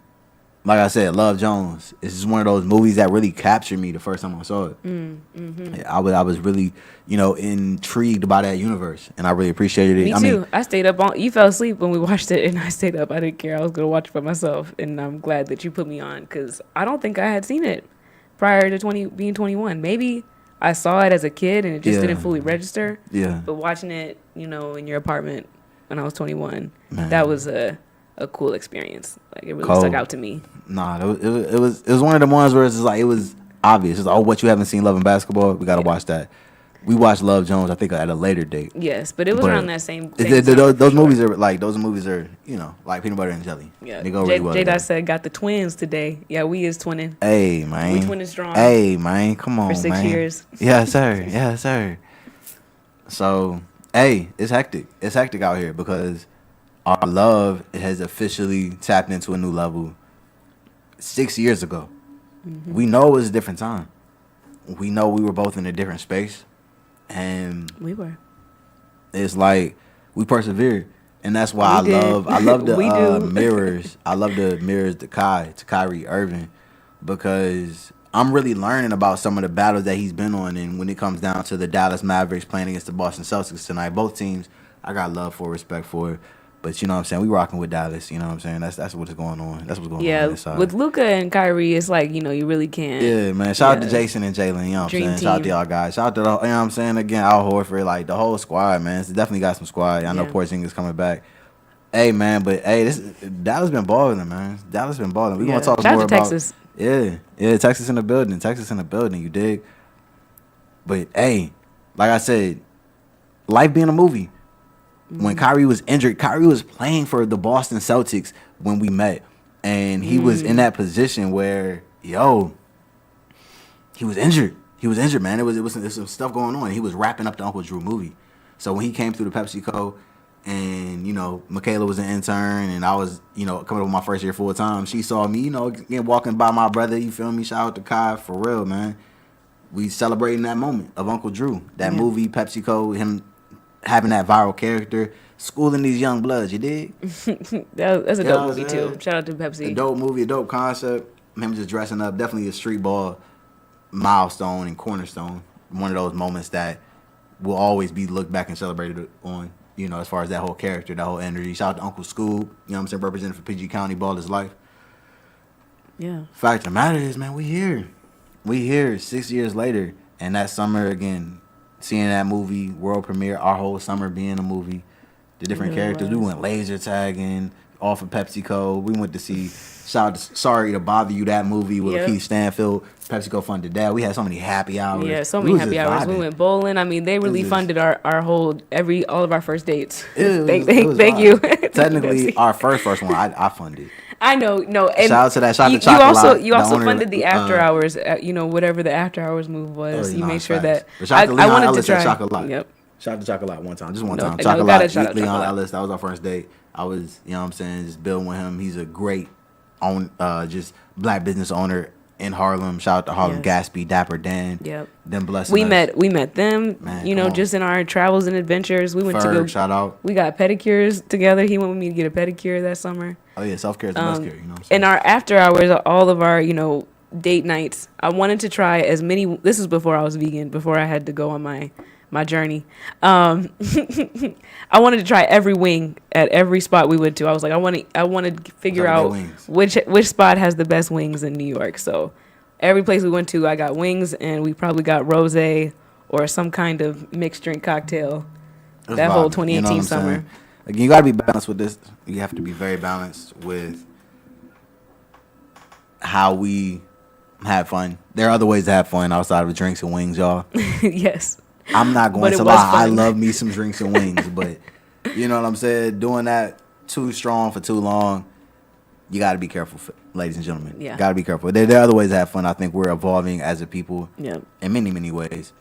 Speaker 2: like I said, Love Jones is one of those movies that really captured me the first time I saw it.
Speaker 1: Mm-hmm.
Speaker 2: I was really, intrigued by that universe, and I really appreciated it.
Speaker 1: Me too. I stayed up on. You fell asleep when we watched it, and I stayed up. I didn't care. I was gonna watch it by myself, and I'm glad that you put me on because I don't think I had seen it prior to being 21. Maybe I saw it as a kid, and it just didn't fully register.
Speaker 2: Yeah.
Speaker 1: But watching it, in your apartment when I was 21,
Speaker 2: Man.
Speaker 1: that was a cool experience. Like it really
Speaker 2: Cold.
Speaker 1: stuck out to me.
Speaker 2: Nah, it was one of the ones where it's just like it was obvious. It's like, what, you haven't seen Love and Basketball? We gotta watch that. We watched Love Jones, I think, at a later date.
Speaker 1: Yes, but it was
Speaker 2: But
Speaker 1: around that same.
Speaker 2: Those movies are like like peanut butter and jelly.
Speaker 1: Yeah,
Speaker 2: They go really well.
Speaker 1: J. Dot
Speaker 2: together.
Speaker 1: said got the twins today. Yeah, we is twinning.
Speaker 2: Hey man,
Speaker 1: We twinning strong.
Speaker 2: Hey man, come on,
Speaker 1: For 6
Speaker 2: man.
Speaker 1: years.
Speaker 2: Yes sir. So, Hey, it's hectic. It's hectic out here because our love has officially tapped into a new level 6 years ago. We know it was a different time. We know we were both in a different space, and
Speaker 1: We were.
Speaker 2: it's like we persevered, and that's why
Speaker 1: We did.
Speaker 2: I love the
Speaker 1: We do.
Speaker 2: mirrors. I love the mirrors to Kyrie Irving, because I'm really learning about some of the battles that he's been on, and when it comes down to the Dallas Mavericks playing against the Boston Celtics tonight, both teams I got love for, respect for. But you know what I'm saying? We rocking with Dallas. You know what I'm saying? That's what's going on. That's what's going on
Speaker 1: Yeah,
Speaker 2: this side.
Speaker 1: with Luca and Kyrie, it's like, you really can't.
Speaker 2: Yeah, man. Shout out to
Speaker 1: Yeah.
Speaker 2: Jason and Jalen. You know what I'm
Speaker 1: Dream
Speaker 2: saying? Shout out to
Speaker 1: team.
Speaker 2: y'all guys. Shout out to the, you know what I'm saying? Again, Al Horford, like the whole squad, man. It's definitely got some squad. I know
Speaker 1: Yeah.
Speaker 2: Porzingis coming back. Hey, man, but hey, this Dallas been balling, man. Dallas been balling. We
Speaker 1: Yeah.
Speaker 2: gonna talk
Speaker 1: Shout out
Speaker 2: more
Speaker 1: to
Speaker 2: about
Speaker 1: Texas.
Speaker 2: yeah, Texas in the building. Texas in the building, you dig? But hey, like I said, life being a movie. When Kyrie was injured, Kyrie was playing for the Boston Celtics when we met. And he was in that position where, he was injured. He was injured, man. It was some stuff going on. He was wrapping up the Uncle Drew movie. So when he came through the PepsiCo, and Michaela was an intern, and I was coming up with my first year full time. She saw me, again, walking by my brother. You feel me? Shout out to Kai for real, man. We celebrating that moment of Uncle Drew, that
Speaker 1: Yeah.
Speaker 2: movie, PepsiCo, him having that viral character, schooling these young bloods. You dig?
Speaker 1: That's a
Speaker 2: You know
Speaker 1: dope
Speaker 2: what I'm
Speaker 1: movie
Speaker 2: saying?
Speaker 1: too. Shout out to
Speaker 2: A
Speaker 1: Pepsi.
Speaker 2: dope movie, a dope concept. Him just dressing up, definitely a street ball milestone and cornerstone. One of those moments that will always be looked back and celebrated on. As far as that whole character, that whole energy. Shout out to Uncle Scoob. You know what I'm saying? Representing for PG County, ball his life.
Speaker 1: Yeah.
Speaker 2: Fact of the matter is, man, we here. We here 6 years later. And that summer, again, seeing that movie, world premiere, our whole summer being a movie, the different
Speaker 1: It really
Speaker 2: characters. We
Speaker 1: was.
Speaker 2: went laser tagging off of PepsiCo. We went to see Sorry to Bother You, that movie with
Speaker 1: Yep.
Speaker 2: Lakeith Stanfield. PepsiCo funded that. We had so many happy hours.
Speaker 1: Yeah, so
Speaker 2: We
Speaker 1: many
Speaker 2: was
Speaker 1: happy
Speaker 2: just
Speaker 1: hours. We
Speaker 2: vibing.
Speaker 1: went bowling. I mean, they really
Speaker 2: just-
Speaker 1: funded our whole all of our first dates.
Speaker 2: It was
Speaker 1: Thank
Speaker 2: vibing.
Speaker 1: you. Thank you,
Speaker 2: Technically,
Speaker 1: Pepsi.
Speaker 2: our first one, I funded.
Speaker 1: I know, no. And
Speaker 2: Shout out to that. Shout out to
Speaker 1: you also
Speaker 2: Chocolat,
Speaker 1: you
Speaker 2: the
Speaker 1: also
Speaker 2: owner,
Speaker 1: funded the after hours. Whatever the after hours move was, you made
Speaker 2: it's
Speaker 1: sure
Speaker 2: facts.
Speaker 1: that
Speaker 2: But shout out to Leon
Speaker 1: I wanted
Speaker 2: Ellis
Speaker 1: to
Speaker 2: at
Speaker 1: try.
Speaker 2: Chocolat.
Speaker 1: Yep.
Speaker 2: Shout out to Chocolat one time, just one
Speaker 1: No,
Speaker 2: time.
Speaker 1: no,
Speaker 2: Chocolat,
Speaker 1: gotta shout out
Speaker 2: Leon
Speaker 1: Chocolat.
Speaker 2: Ellis. That was our first date. I was, what I'm saying, just building with him. He's a great just black business owner in Harlem. Shout out to Harlem
Speaker 1: Yes.
Speaker 2: Gatsby, Dapper Dan.
Speaker 1: Yep.
Speaker 2: Them blessing
Speaker 1: We
Speaker 2: us.
Speaker 1: met them.
Speaker 2: Man, come on.
Speaker 1: Just in our travels and adventures. We went to go.
Speaker 2: Ferg, shout out.
Speaker 1: We got pedicures together. He went with me to get a pedicure that summer.
Speaker 2: Oh yeah, self care is the best care. You know what I'm saying?
Speaker 1: In our after hours, all of our date nights, I wanted to try as many. This was before I was vegan, before I had to go on my journey. I wanted to try every wing at every spot we went to. I was like, I wanted to figure
Speaker 2: What's up
Speaker 1: out
Speaker 2: with their wings?
Speaker 1: which spot has the best wings in New York. So every place we went to, I got wings, and we probably got rosé or some kind of mixed drink cocktail.
Speaker 2: It's
Speaker 1: That whole
Speaker 2: vibing, you know what
Speaker 1: 2018
Speaker 2: I'm
Speaker 1: summer.
Speaker 2: saying? Again, you gotta be balanced with this. You have to be very balanced with how we have fun. There are other ways to have fun outside of drinks and wings, y'all.
Speaker 1: Yes.
Speaker 2: I'm not
Speaker 1: But
Speaker 2: going
Speaker 1: it
Speaker 2: to
Speaker 1: was
Speaker 2: lie. I
Speaker 1: fun.
Speaker 2: love me some drinks and wings, but you know what I'm saying? Doing that too strong for too long, you got to be careful, ladies and gentlemen.
Speaker 1: Yeah.
Speaker 2: Got to be careful. There are other ways to have fun. I think we're evolving as a people
Speaker 1: Yeah.
Speaker 2: in many, many ways.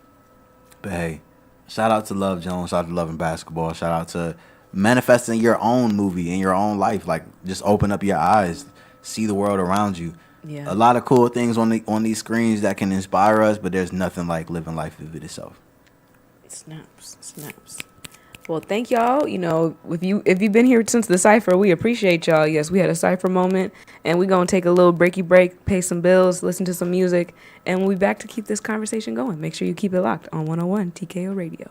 Speaker 2: But hey, shout out to Love Jones. Shout out to Love and Basketball. Shout out to manifesting your own movie in your own life. Like, just open up your eyes, see the world around you.
Speaker 1: Yeah.
Speaker 2: A lot of cool things on these screens that can inspire us, but there's nothing like living life with it itself.
Speaker 1: Snaps. Well, thank y'all. If you've been here since the cipher, we appreciate y'all. Yes, we had a cipher moment, and we're gonna take a little breaky break, pay some bills, listen to some music, and we'll be back to keep this conversation going. Make sure you keep it locked on 101 TKO Radio.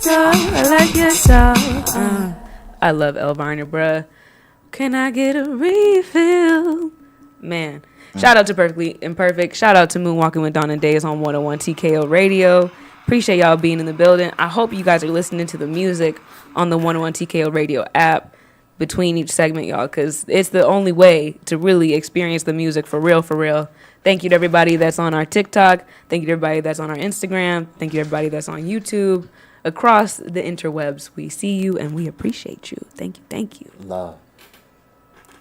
Speaker 1: I like your talk. I love Elvina, bruh. Can I get a refill? Man. Shout out to Perfectly Imperfect. Shout out to Moonwalking with Dawn Daze on 101 TKO Radio. Appreciate y'all being in the building. I hope you guys are listening to the music on the 101 TKO Radio app between each segment, y'all, because it's the only way to really experience the music for real, for real. Thank you to everybody that's on our TikTok. Thank you to everybody that's on our Instagram. Thank you to everybody that's on YouTube. Across the interwebs, we see you and we appreciate you. Thank you, thank you.
Speaker 2: Love.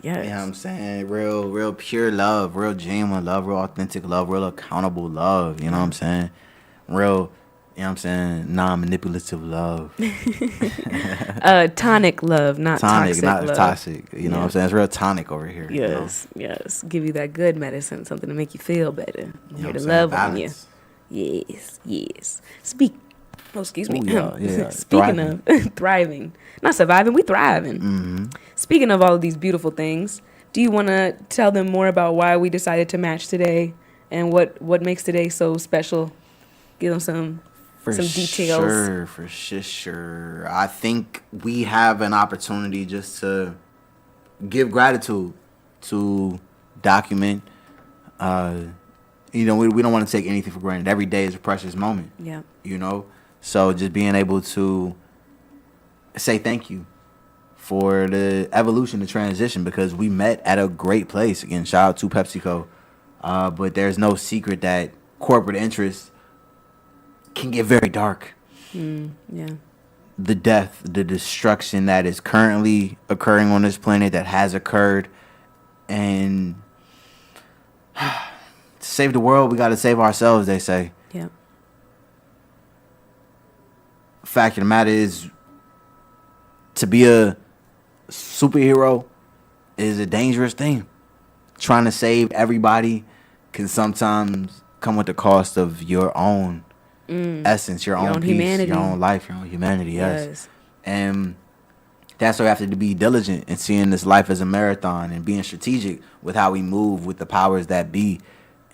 Speaker 1: Yes.
Speaker 2: You know what I'm saying? Real pure love, real genuine love, real authentic love, real accountable love. You know what I'm saying? Real, you know what I'm saying? Non-manipulative love.
Speaker 1: Tonic love, not toxic
Speaker 2: not
Speaker 1: love.
Speaker 2: toxic. You know what I'm saying? It's real tonic over here.
Speaker 1: Yes, yes. Give you that good medicine, something to make you feel better.
Speaker 2: You know
Speaker 1: Here
Speaker 2: what
Speaker 1: to
Speaker 2: I'm saying?
Speaker 1: love on you.
Speaker 2: Balance.
Speaker 1: Yes, yes. Excuse me.
Speaker 2: Ooh, yeah.
Speaker 1: Speaking of thriving, not surviving, we thriving.
Speaker 2: Mm-hmm.
Speaker 1: Speaking of all of these beautiful things, do you want to tell them more about why we decided to match today and what makes today so special? Give them some details.
Speaker 2: For sure. I think we have an opportunity just to give gratitude, to document. We don't want to take anything for granted. Every day is a precious moment.
Speaker 1: Yeah.
Speaker 2: So just being able to say thank you for the evolution, the transition, because we met at a great place. Again, shout out to PepsiCo. But there's no secret that corporate interests can get very dark.
Speaker 1: Yeah.
Speaker 2: The death, the destruction that is currently occurring on this planet, that has occurred, and to save the world, we got to save ourselves, they say.
Speaker 1: Yeah.
Speaker 2: Fact of the matter is, to be a superhero is a dangerous thing. Trying to save everybody can sometimes come with the cost of your own essence, your own peace,
Speaker 1: humanity,
Speaker 2: your own life, your own humanity.
Speaker 1: Yes.
Speaker 2: And that's why we have to be diligent in seeing this life as a marathon and being strategic with how we move with the powers that be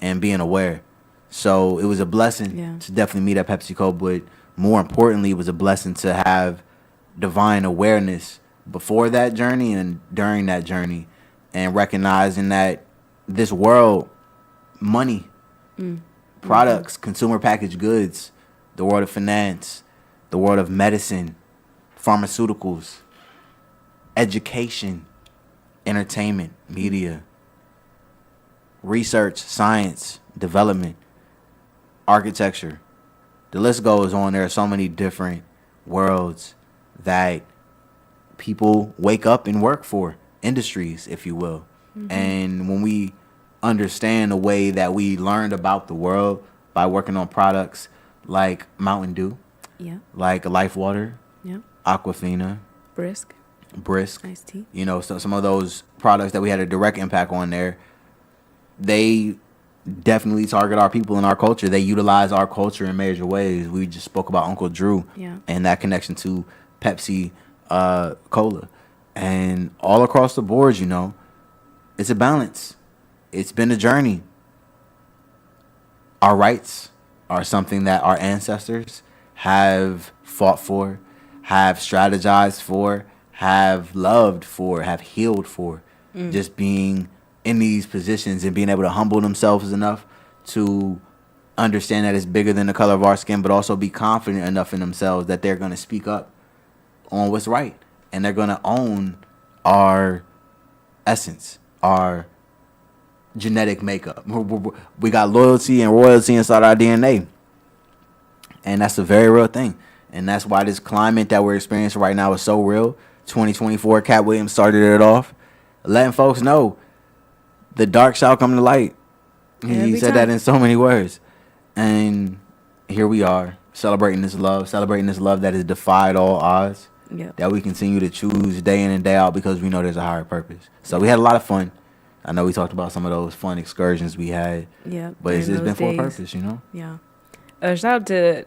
Speaker 2: and being aware. So it was a blessing to definitely meet at PepsiCo, but more importantly, it was a blessing to have divine awareness before that journey and during that journey, and recognizing that this world, money, products, consumer packaged goods, the world of finance, the world of medicine, pharmaceuticals, education, entertainment, media, research, science, development, architecture. The list goes on. There are so many different worlds that people wake up and work for, industries, if you will. And when we understand the way that we learned about the world by working on products like Mountain Dew, like Life Water, Aquafina,
Speaker 1: Brisk,
Speaker 2: Iced
Speaker 1: tea.
Speaker 2: So some of those products that we had a direct impact on there, they definitely target our people and our culture. They utilize our culture in major ways. We just spoke about Uncle Drew and that connection to Pepsi Cola. And all across the board, it's a balance. It's been a journey. Our rights are something that our ancestors have fought for, have strategized for, have loved for, have healed for. Just being in these positions and being able to humble themselves enough to understand that it's bigger than the color of our skin, but also be confident enough in themselves that they're going to speak up on what's right. And they're going to own our essence, our genetic makeup. We got loyalty and royalty inside our DNA. And that's a very real thing. And that's why this climate that we're experiencing right now is so real. 2024, Cat Williams started it off, letting folks know the dark shall come to light. He said that in so many words. And here we are, celebrating this love that has defied all odds, that we continue to choose day in and day out because we know there's a higher purpose. So we had a lot of fun. I know we talked about some of those fun excursions we had. But it's been for a purpose,
Speaker 1: Yeah. Shout out to,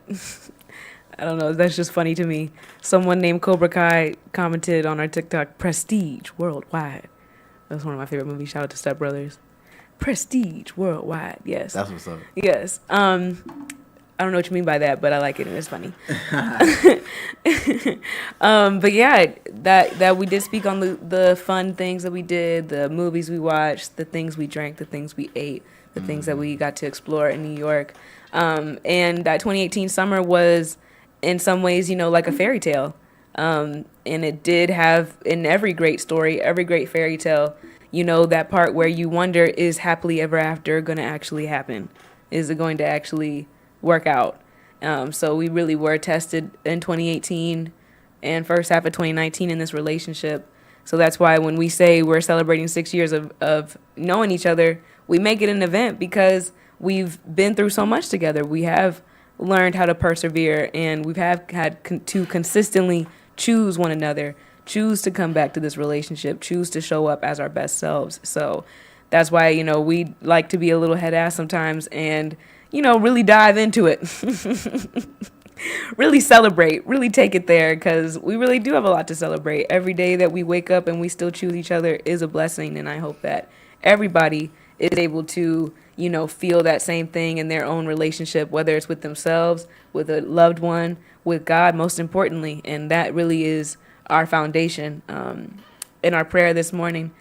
Speaker 1: I don't know, that's just funny to me. Someone named Cobra Kai commented on our TikTok, Prestige Worldwide. That's one of my favorite movies. Shout out to Step Brothers. Prestige Worldwide. Yes.
Speaker 2: That's what's up.
Speaker 1: Yes. I don't know what you mean by that, but I like it and it's funny. But yeah, that we did speak on the fun things that we did, the movies we watched, the things we drank, the things we ate, the things that we got to explore in New York. And that 2018 summer was, in some ways, like a fairy tale. And it did have, in every great story, every great fairy tale, that part where you wonder, is happily ever after going to actually happen? Is it going to actually work out? So we really were tested in 2018 and first half of 2019 in this relationship. So that's why when we say we're celebrating 6 years of knowing each other, we make it an event because we've been through so much together. We have learned how to persevere, and we've had to consistently choose one another, choose to come back to this relationship, choose to show up as our best selves. So that's why, we like to be a little head ass sometimes and, really dive into it. Really celebrate, really take it there, because we really do have a lot to celebrate. Every day that we wake up and we still choose each other is a blessing, and I hope that everybody is able to, feel that same thing in their own relationship, whether it's with themselves, with a loved one, with God, most importantly. And that really is our foundation. In our prayer this morning,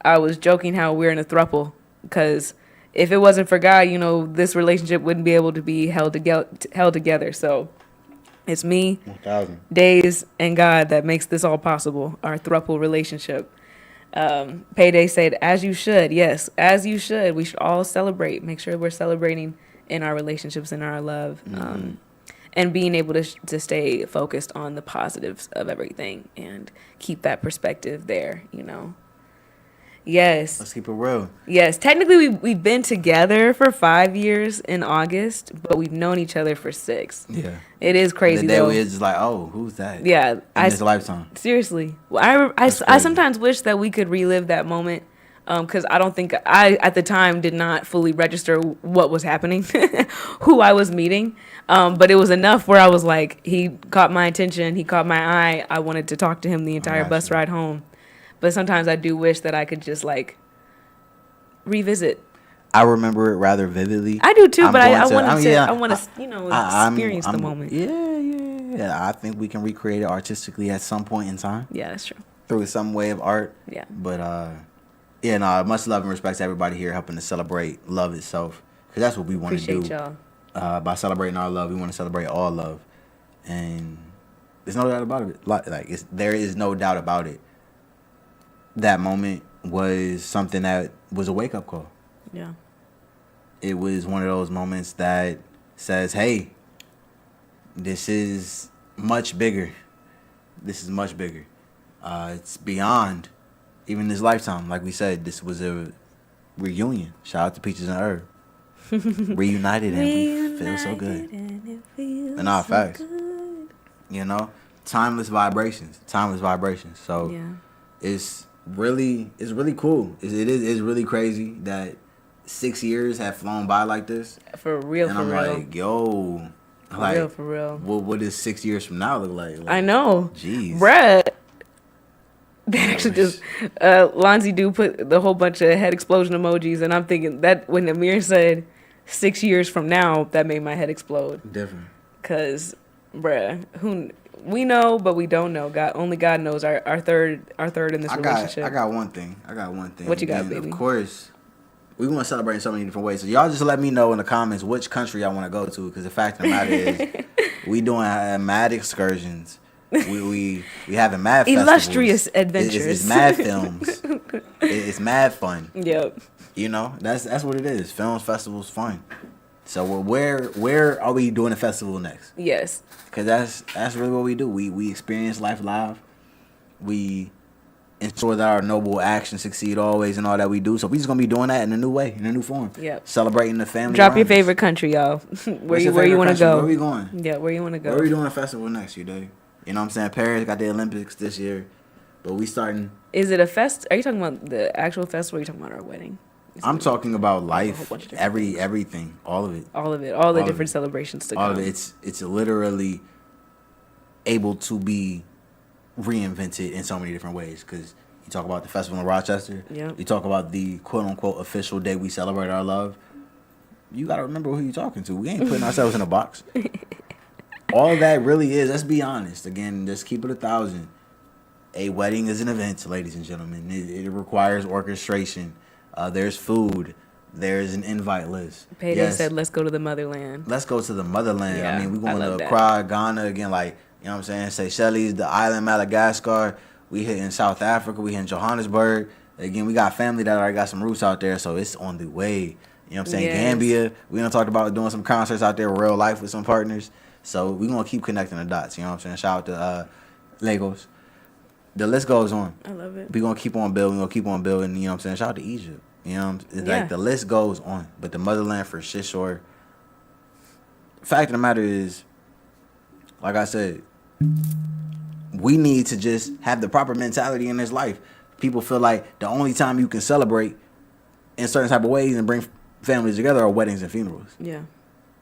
Speaker 1: I was joking how we're in a throuple, because if it wasn't for God, this relationship wouldn't be able to be held together. So it's me,
Speaker 2: 1,000.
Speaker 1: Daze, and God that makes this all possible, our throuple relationship. Payday said, as you should. Yes, as you should. We should all celebrate. Make sure we're celebrating in our relationships and our love. And being able to stay focused on the positives of everything and keep that perspective there, Yes.
Speaker 2: Let's keep it real.
Speaker 1: Yes. Technically, we've been together for 5 years in August, but we've known each other for 6.
Speaker 2: Yeah.
Speaker 1: It is crazy, though.
Speaker 2: We're just like, oh, who's that?
Speaker 1: Yeah.
Speaker 2: In this lifetime.
Speaker 1: Seriously. Well, I sometimes wish that we could relive that moment, because I don't think I, at the time, did not fully register what was happening, who I was meeting. But it was enough where I was like, he caught my attention, he caught my eye. I wanted to talk to him the entire bus ride home. But sometimes I do wish that I could just revisit.
Speaker 2: I remember it rather vividly.
Speaker 1: I do too, but I want to, experience the moment.
Speaker 2: Yeah. I think we can recreate it artistically at some point in time.
Speaker 1: Yeah, that's true.
Speaker 2: Through some way of art.
Speaker 1: Yeah.
Speaker 2: But much love and respect to everybody here helping to celebrate love itself, because that's what we want to do.
Speaker 1: Appreciate y'all.
Speaker 2: By celebrating our love, we want to celebrate all love, and there's no doubt about it. There is no doubt about it. That moment was something that was a wake-up call.
Speaker 1: Yeah.
Speaker 2: It was one of those moments that says, hey, this is much bigger. This is much bigger. It's beyond even this lifetime. Like we said, this was a reunion. Shout out to Peaches and Herb. Reunited and we feel so good. And all facts. Timeless vibrations. So
Speaker 1: yeah.
Speaker 2: It's really cool. It's really crazy that 6 years have flown by like this.
Speaker 1: For real,
Speaker 2: and
Speaker 1: for
Speaker 2: I'm
Speaker 1: real.
Speaker 2: like, yo,
Speaker 1: For real.
Speaker 2: What does 6 years from now look like?
Speaker 1: I know.
Speaker 2: Jeez.
Speaker 1: Bruh. They actually just, Lonzy do put the whole bunch of head explosion emojis, and I'm thinking that when Amir said 6 years from now, that made my head explode.
Speaker 2: Different.
Speaker 1: Because, bruh, we know, but we don't know. Only God knows our third in this relationship.
Speaker 2: I got one thing.
Speaker 1: What you got,
Speaker 2: and
Speaker 1: baby?
Speaker 2: Of course, we want to celebrate in so many different ways. So y'all just let me know in the comments which country y'all want to go to. Because the fact of the matter is, we doing mad excursions. We having mad
Speaker 1: illustrious
Speaker 2: festivals.
Speaker 1: Adventures.
Speaker 2: It's mad films. It's mad fun.
Speaker 1: Yep.
Speaker 2: That's what it is. Films, festivals, fun. So where are we doing a festival next?
Speaker 1: Yes.
Speaker 2: Because that's really what we do. We experience life live. We ensure that our noble actions succeed always in all that we do. So we just gonna be doing that in a new way, in a new form.
Speaker 1: Yep.
Speaker 2: Celebrating the family.
Speaker 1: Drop your favorite country, y'all. where you want to go?
Speaker 2: Where we going?
Speaker 1: Yeah, where you want to go?
Speaker 2: Where are we doing a festival next year, Dave? You know what I'm saying? Paris got the Olympics this year, but we starting.
Speaker 1: Is it a fest? Are you talking about the actual festival? Or are you talking about our wedding?
Speaker 2: I'm talking about life, everything, all of it.
Speaker 1: All the different celebrations to come.
Speaker 2: All of it. It's literally able to be reinvented in so many different ways. Because you talk about the festival in Rochester.
Speaker 1: Yeah.
Speaker 2: You talk about the quote unquote official day we celebrate our love. You gotta remember who you talking to. We ain't putting ourselves in a box. All that really is, let's be honest. Again, just keep it 1,000. A wedding is an event, ladies and gentlemen. It requires orchestration. There's food. There's an invite list.
Speaker 1: Payday said, "Let's go to the motherland."
Speaker 2: Let's go to the motherland.
Speaker 1: Yeah,
Speaker 2: I mean, we
Speaker 1: I
Speaker 2: going
Speaker 1: love
Speaker 2: to
Speaker 1: that.
Speaker 2: Accra, Ghana again. Like, you know what I'm saying? Seychelles, the island, Madagascar. We hit in South Africa. We hit in Johannesburg. Again, we got family that already got some roots out there, so it's on the way. You know what I'm saying?
Speaker 1: Yes.
Speaker 2: Gambia. We done talked about doing some concerts out there, real life with some partners. So we gonna keep connecting the dots. You know what I'm saying? Shout out to Lagos. The list goes on.
Speaker 1: I love it.
Speaker 2: We gonna keep on building. We gonna keep on building. You know what I'm saying? Shout out to Egypt. You know, it's
Speaker 1: Yeah.
Speaker 2: like the list goes on. But the motherland for shit sure. Fact of the matter is, like I said, we need to just have the proper mentality in this life. People feel like the only time you can celebrate in certain type of ways and bring families together are weddings and funerals.
Speaker 1: Yeah.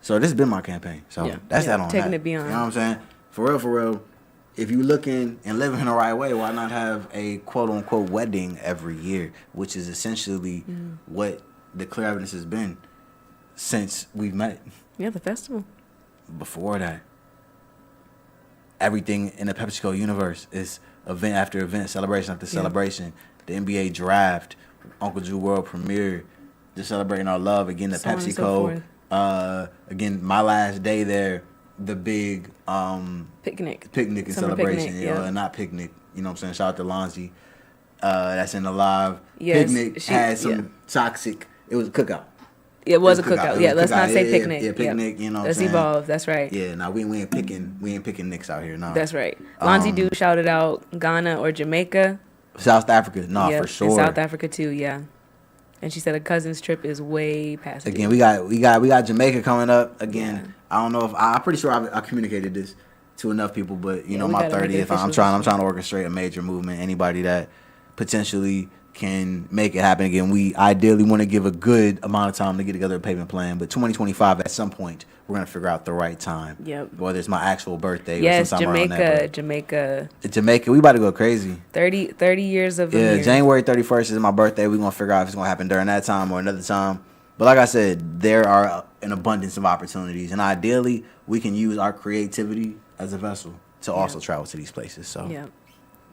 Speaker 2: So this has been my campaign. So
Speaker 1: Yeah.
Speaker 2: that's
Speaker 1: Yeah.
Speaker 2: that on
Speaker 1: Taking
Speaker 2: that.
Speaker 1: it beyond.
Speaker 2: You know what I'm saying? For real, if you looking and living in the right way, why not have a quote unquote wedding every year, which is essentially what the clear evidence has been since we've met.
Speaker 1: Yeah, the festival.
Speaker 2: Before that, everything in the PepsiCo universe is event after event, celebration after celebration. The NBA draft, Uncle Drew World Premiere, just celebrating our love. Again, the
Speaker 1: So on and so
Speaker 2: PepsiCo. Again, my last day there, the big
Speaker 1: Picnic
Speaker 2: and
Speaker 1: Summer
Speaker 2: celebration,
Speaker 1: picnic,
Speaker 2: you know,
Speaker 1: yeah.
Speaker 2: and not picnic. You know what I'm saying? Shout out to Lonzy. That's in the live.
Speaker 1: Yes,
Speaker 2: Picnic had some toxic. It was a cookout.
Speaker 1: It was a
Speaker 2: It was
Speaker 1: cookout.
Speaker 2: It
Speaker 1: Yeah,
Speaker 2: was a
Speaker 1: let's not
Speaker 2: cookout.
Speaker 1: say
Speaker 2: Yeah,
Speaker 1: picnic.
Speaker 2: Yeah, picnic. You know what
Speaker 1: Let's
Speaker 2: I'm saying?
Speaker 1: evolve. That's right.
Speaker 2: Yeah, now we ain't picking nicks out here. No,
Speaker 1: That's right. Lonzy do shouted out Ghana or Jamaica.
Speaker 2: South Africa. No,
Speaker 1: Yeah,
Speaker 2: for sure.
Speaker 1: and South Africa too. Yeah. And she said a cousin's trip is way past.
Speaker 2: Again,
Speaker 1: due.
Speaker 2: we got Jamaica coming up. Again,
Speaker 1: Yeah.
Speaker 2: I don't know if I'm pretty sure I communicated this to enough people, but you know,
Speaker 1: we
Speaker 2: my
Speaker 1: gotta make it
Speaker 2: 30th, I'm
Speaker 1: official.
Speaker 2: trying to orchestrate a major movement. Anybody that potentially can make it happen. Again, we ideally want to give a good amount of time to get together a payment plan, but 2025 at some point we're gonna figure out the right time.
Speaker 1: Yep.
Speaker 2: Whether it's my actual birthday
Speaker 1: Yes,
Speaker 2: or sometime around that.
Speaker 1: Jamaica.
Speaker 2: Jamaica, we about to go crazy.
Speaker 1: 30 years of
Speaker 2: Yeah,
Speaker 1: year.
Speaker 2: January 31st is my birthday. We're going to figure out if it's going to happen during that time or another time. But like I said, there are an abundance of opportunities. And ideally, we can use our creativity as a vessel to also travel to these places. So
Speaker 1: Yeah.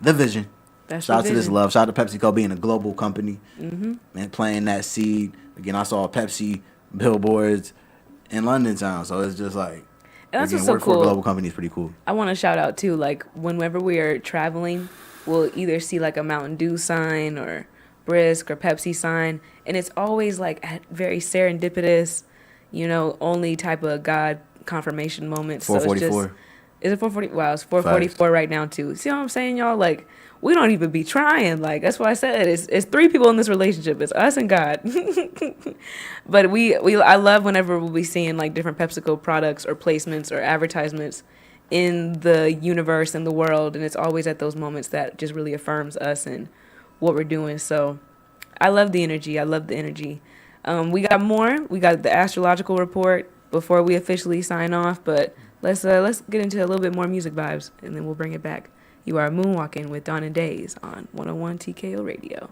Speaker 2: the vision.
Speaker 1: That's
Speaker 2: Shout
Speaker 1: the
Speaker 2: out to this
Speaker 1: vision.
Speaker 2: love. Shout out to PepsiCo being a global company and planting that seed. Again, I saw Pepsi billboards in London town. So it's just like,
Speaker 1: And that's
Speaker 2: again,
Speaker 1: what's so
Speaker 2: work for a
Speaker 1: cool.
Speaker 2: global company is pretty cool.
Speaker 1: I want to shout out too, like whenever we are traveling, we'll either see like a Mountain Dew sign or Brisk or Pepsi sign, and it's always like at very serendipitous, only type of God confirmation moments. So it's
Speaker 2: 444.
Speaker 1: just, is it 440? Wow, it's 444 right now too. See what I'm saying, y'all? Like we don't even be trying. Like that's why I said it's three people in this relationship. It's us and God. But I love whenever we'll be seeing like different PepsiCo products or placements or advertisements in the universe and the world, and it's always at those moments that just really affirms us and what we're doing. So I love the energy. We got more. We got the astrological report before we officially sign off, but let's get into a little bit more music vibes, and then we'll bring it back. You are moonwalking with Dawn Daze on 101 TKO Radio.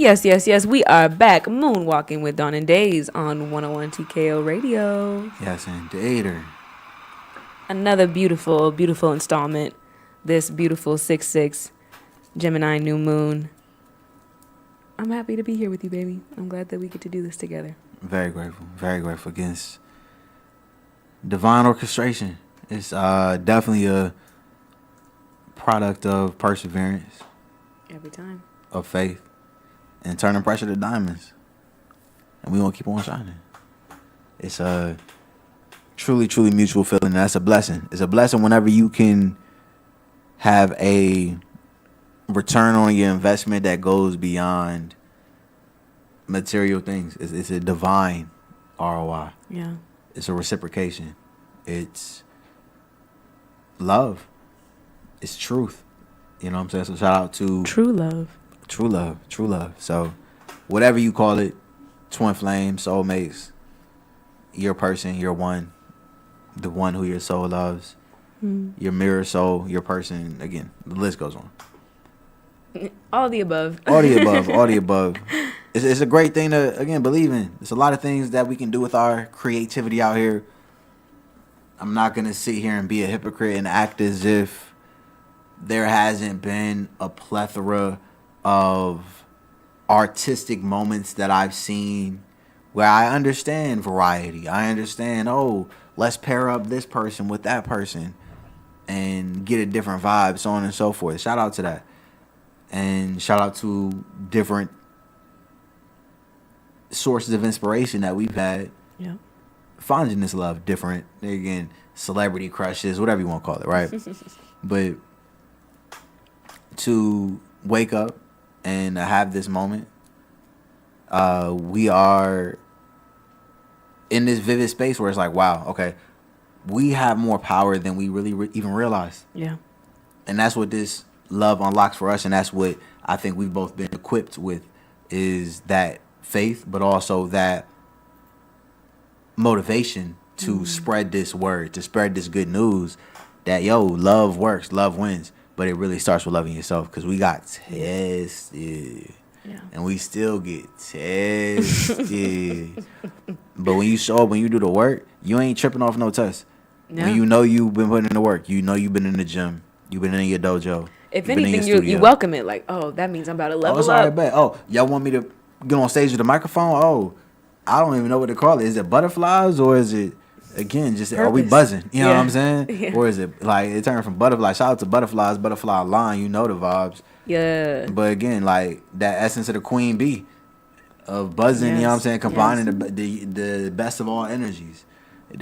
Speaker 1: Yes, yes, yes. We are back moonwalking with Dawn and Daze on 101 TKO Radio.
Speaker 2: Yes, indeed.
Speaker 1: Another beautiful, beautiful installment. This beautiful 6/6 Gemini new moon. I'm happy to be here with you, baby. I'm glad that we get to do this together.
Speaker 2: Very grateful. Very grateful against divine orchestration. It's definitely a product of perseverance,
Speaker 1: Every time.
Speaker 2: of faith, and turning pressure to diamonds. And we gonna keep on shining. It's a truly, truly mutual feeling. And that's a blessing. It's a blessing whenever you can have a return on your investment that goes beyond material things. It's a divine ROI.
Speaker 1: Yeah.
Speaker 2: It's a reciprocation. It's love. It's truth. You know what I'm saying? So shout out to
Speaker 1: True love.
Speaker 2: true love. True love. So whatever you call it, twin flames, soulmates, your person, your one, the one who your soul loves, your mirror soul, your person. Again, the list goes on.
Speaker 1: All the above.
Speaker 2: All the above. All the above. It's a great thing to, again, believe in. There's a lot of things that we can do with our creativity out here. I'm not going to sit here and be a hypocrite and act as if there hasn't been a plethora of artistic moments that I've seen where I understand variety. I understand, oh, let's pair up this person with that person and get a different vibe, so on and so forth. Shout out to that. And shout out to different sources of inspiration that we've had.
Speaker 1: Yeah.
Speaker 2: Finding this love different. Again, celebrity crushes, whatever you want to call it, right? But to wake up and have this moment, we are in this vivid space where it's like, wow, okay, we have more power than we really even realize.
Speaker 1: Yeah.
Speaker 2: And that's what this love unlocks for us, and that's what I think we've both been equipped with, is that faith, but also that motivation to spread this word, to spread this good news that, yo, love works, love wins, but it really starts with loving yourself, because we got tested.
Speaker 1: Yeah.
Speaker 2: And we still get tested. But when you show up, when you do the work, you ain't tripping off no test.
Speaker 1: No.
Speaker 2: When you know you've been putting in the work, you know you've been in the gym, you've been in your dojo.
Speaker 1: If
Speaker 2: you've been in
Speaker 1: anything,
Speaker 2: your
Speaker 1: you
Speaker 2: studio.
Speaker 1: welcome it. Like, oh, that means I'm about to
Speaker 2: Oh,
Speaker 1: level
Speaker 2: it's all right,
Speaker 1: up.
Speaker 2: bet. Oh, y'all want me to get on stage with the microphone? Oh, I don't even know what to call it. Is it butterflies, or is it, again, just are we
Speaker 1: Purpose.
Speaker 2: buzzing? You know
Speaker 1: Yeah.
Speaker 2: what I'm saying?
Speaker 1: Yeah.
Speaker 2: Or is it like it turned from butterfly? Shout out to butterflies, butterfly line. You know the vibes.
Speaker 1: Yeah.
Speaker 2: But again, like that essence of the queen bee of buzzing. You know what I'm
Speaker 1: Yes.
Speaker 2: saying? Combining the best of all energies,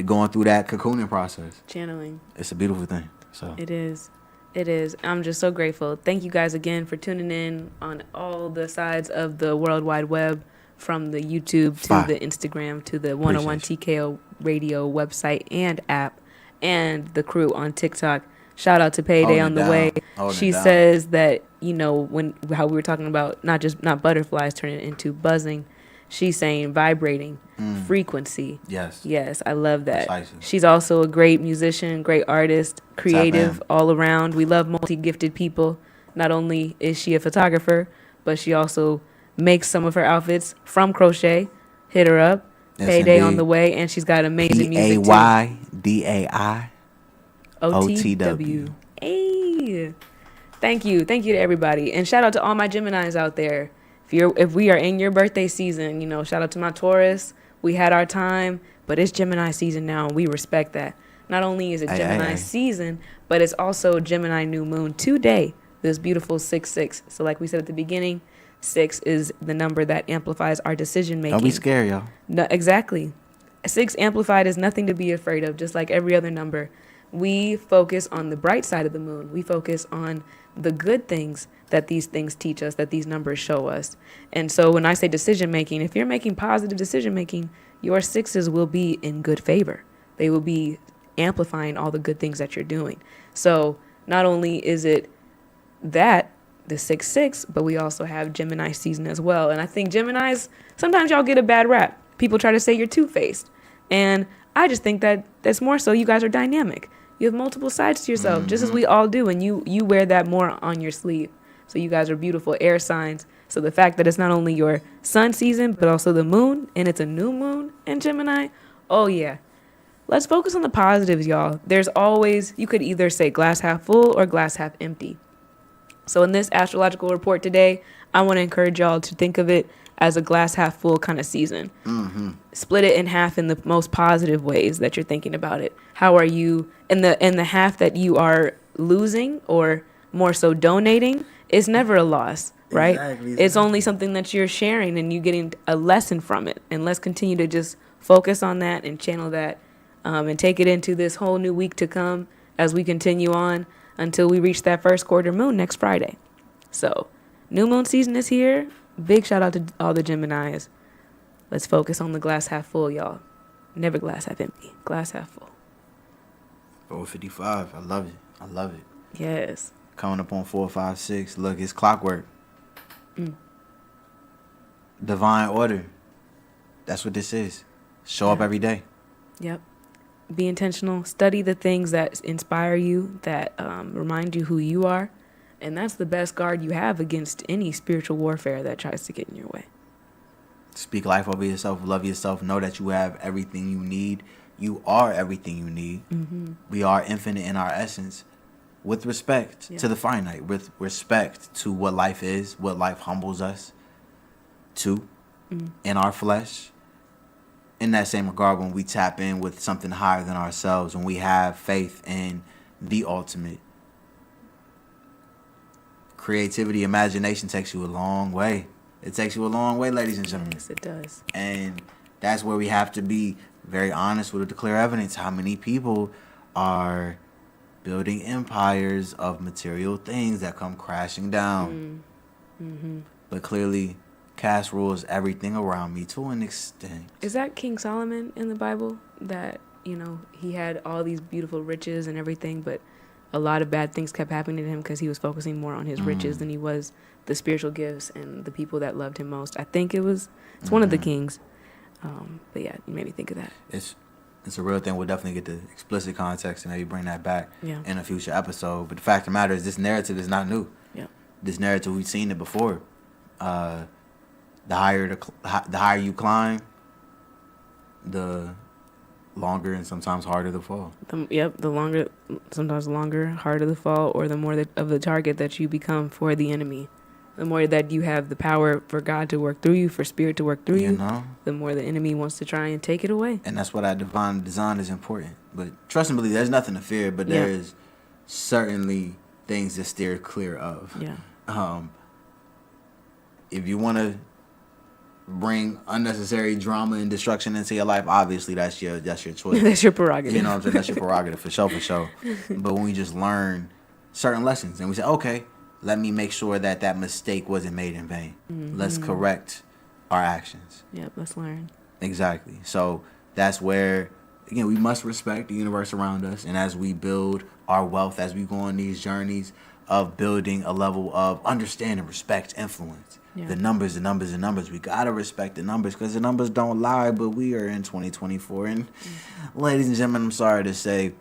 Speaker 2: going through that cocooning process.
Speaker 1: Channeling.
Speaker 2: It's a beautiful thing. So
Speaker 1: It is. It is. I'm just so grateful. Thank you guys again for tuning in on all the sides of the World Wide Web, from the YouTube to
Speaker 2: Fine.
Speaker 1: the Instagram to the 101
Speaker 2: Appreciate
Speaker 1: TKO radio website and app, and the crew on TikTok. Shout out to Payday
Speaker 2: Holding
Speaker 1: on
Speaker 2: it
Speaker 1: the
Speaker 2: down.
Speaker 1: way.
Speaker 2: Holding
Speaker 1: She
Speaker 2: it down.
Speaker 1: says that, you know, how we were talking about not butterflies turning into buzzing. She's saying vibrating, frequency.
Speaker 2: yes.
Speaker 1: Yes, I love that.
Speaker 2: Precisely.
Speaker 1: She's also a great musician, great artist, creative
Speaker 2: in.
Speaker 1: all around. We love multi-gifted people. Not only is she a photographer, but she also makes some of her outfits from crochet. Hit her up.
Speaker 2: Yes,
Speaker 1: Payday on
Speaker 2: indeed.
Speaker 1: the way, and she's got amazing music too.
Speaker 2: PAYDAI.
Speaker 1: OTW. Hey. Thank you to everybody, and shout out to all my Geminis out there. If we are in your birthday season, you know, shout out to my Taurus. We had our time, but it's Gemini season now, and we respect that. Not only is it Gemini season, but it's also Gemini new moon today. This beautiful 6/6. So, like we said at the beginning, 6 is the number that amplifies our decision making.
Speaker 2: Don't be scared, y'all.
Speaker 1: No, exactly. 6 amplified is nothing to be afraid of, just like every other number. We focus on the bright side of the moon. We focus on the good things that these things teach us, that these numbers show us. And so when I say decision making, if you're making positive decision making, your 6s will be in good favor. They will be amplifying all the good things that you're doing. So not only is it that, the 6/6, but we also have Gemini season as well. And I think Geminis, sometimes y'all get a bad rap. People try to say you're two-faced. And I just think that that's more so you guys are dynamic. You have multiple sides to yourself, just as we all do. And you wear that more on your sleeve. So you guys are beautiful air signs. So the fact that it's not only your sun season, but also the moon, and it's a new moon in Gemini, oh yeah. Let's focus on the positives, y'all. There's always, you could either say glass half full or glass half empty. So in this astrological report today, I want to encourage y'all to think of it as a glass half full kind of season. Split it in half in the most positive ways that you're thinking about it. How are you in the half that you are losing or more so donating is never a loss, right?
Speaker 2: Exactly.
Speaker 1: It's only something that you're sharing and you getting a lesson from it. And let's continue to just focus on that and channel that and take it into this whole new week to come as we continue on until we reach that first quarter moon next Friday. So new moon season is here. Big shout out to all the Geminis. Let's focus on the glass half full, y'all. Never glass half empty. Glass half full.
Speaker 2: 4:55. I love it. I love it.
Speaker 1: Yes.
Speaker 2: Coming up on 4, 5, 6. Look, it's clockwork. Divine order. That's what this is. Show up every day.
Speaker 1: Yep. Be intentional. Study the things that inspire you, that remind you who you are. And that's the best guard you have against any spiritual warfare that tries to get in your way.
Speaker 2: Speak life over yourself. Love yourself. Know that you have everything you need. You are everything you need. We are infinite in our essence. With respect to the finite. With respect to what life is. What life humbles us to. In our flesh. In that same regard, when we tap in with something higher than ourselves. When we have faith in the ultimate. Creativity, imagination takes you a long way. It takes you a long way, ladies and gentlemen.
Speaker 1: Yes, it does.
Speaker 2: And that's where we have to be very honest with the clear evidence. How many people are building empires of material things that come crashing down? But clearly, caste rules everything around me to an extent.
Speaker 1: Is that King Solomon in the Bible? That, you know, he had all these beautiful riches and everything, but a lot of bad things kept happening to him because he was focusing more on his riches than he was the spiritual gifts and the people that loved him most. I think it's one of the kings. But yeah, you made me think of that.
Speaker 2: It's a real thing. We'll definitely get the explicit context and maybe bring that back in a future episode. But the fact of the matter is this narrative is not new.
Speaker 1: Yeah.
Speaker 2: This narrative, we've seen it before. The higher you climb, the longer and sometimes harder the fall.
Speaker 1: The longer, sometimes longer, harder the fall, or the more of the target that you become for the enemy. The more that you have the power for God to work through you, for spirit to work through you, the more the enemy wants to try and take it away.
Speaker 2: And that's why that divine design is important. But trust and believe, there's nothing to fear, but there is certainly things to steer clear of.
Speaker 1: Yeah.
Speaker 2: If you want to bring unnecessary drama and destruction into your life, obviously that's your choice.
Speaker 1: That's your prerogative.
Speaker 2: You know what I'm saying? That's your prerogative for sure. But when we just learn certain lessons and we say, okay, let me make sure that mistake wasn't made in vain. Let's correct our actions.
Speaker 1: Yep, let's learn.
Speaker 2: Exactly. So that's where, again, we must respect the universe around us. And as we build our wealth, as we go on these journeys of building a level of understanding, respect, influence, the numbers, we got to respect the numbers because the numbers don't lie, but we are in 2024. And ladies and gentlemen, I'm sorry to say,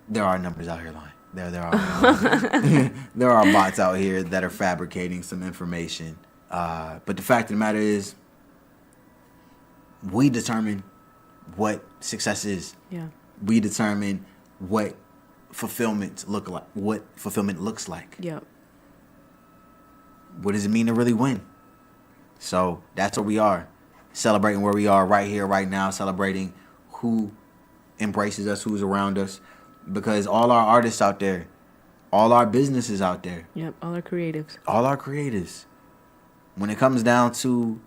Speaker 2: there are numbers out here lying. There are there are bots out here that are fabricating some information. But the fact of the matter is, we determine what success is.
Speaker 1: Yeah.
Speaker 2: We determine what fulfillment looks like.
Speaker 1: Yep.
Speaker 2: What does it mean to really win? So that's where we are, celebrating where we are right here, right now, celebrating who embraces us, who's around us. Because all our artists out there, all our businesses out there.
Speaker 1: Yep, all our creatives.
Speaker 2: All our creatives. When it comes down to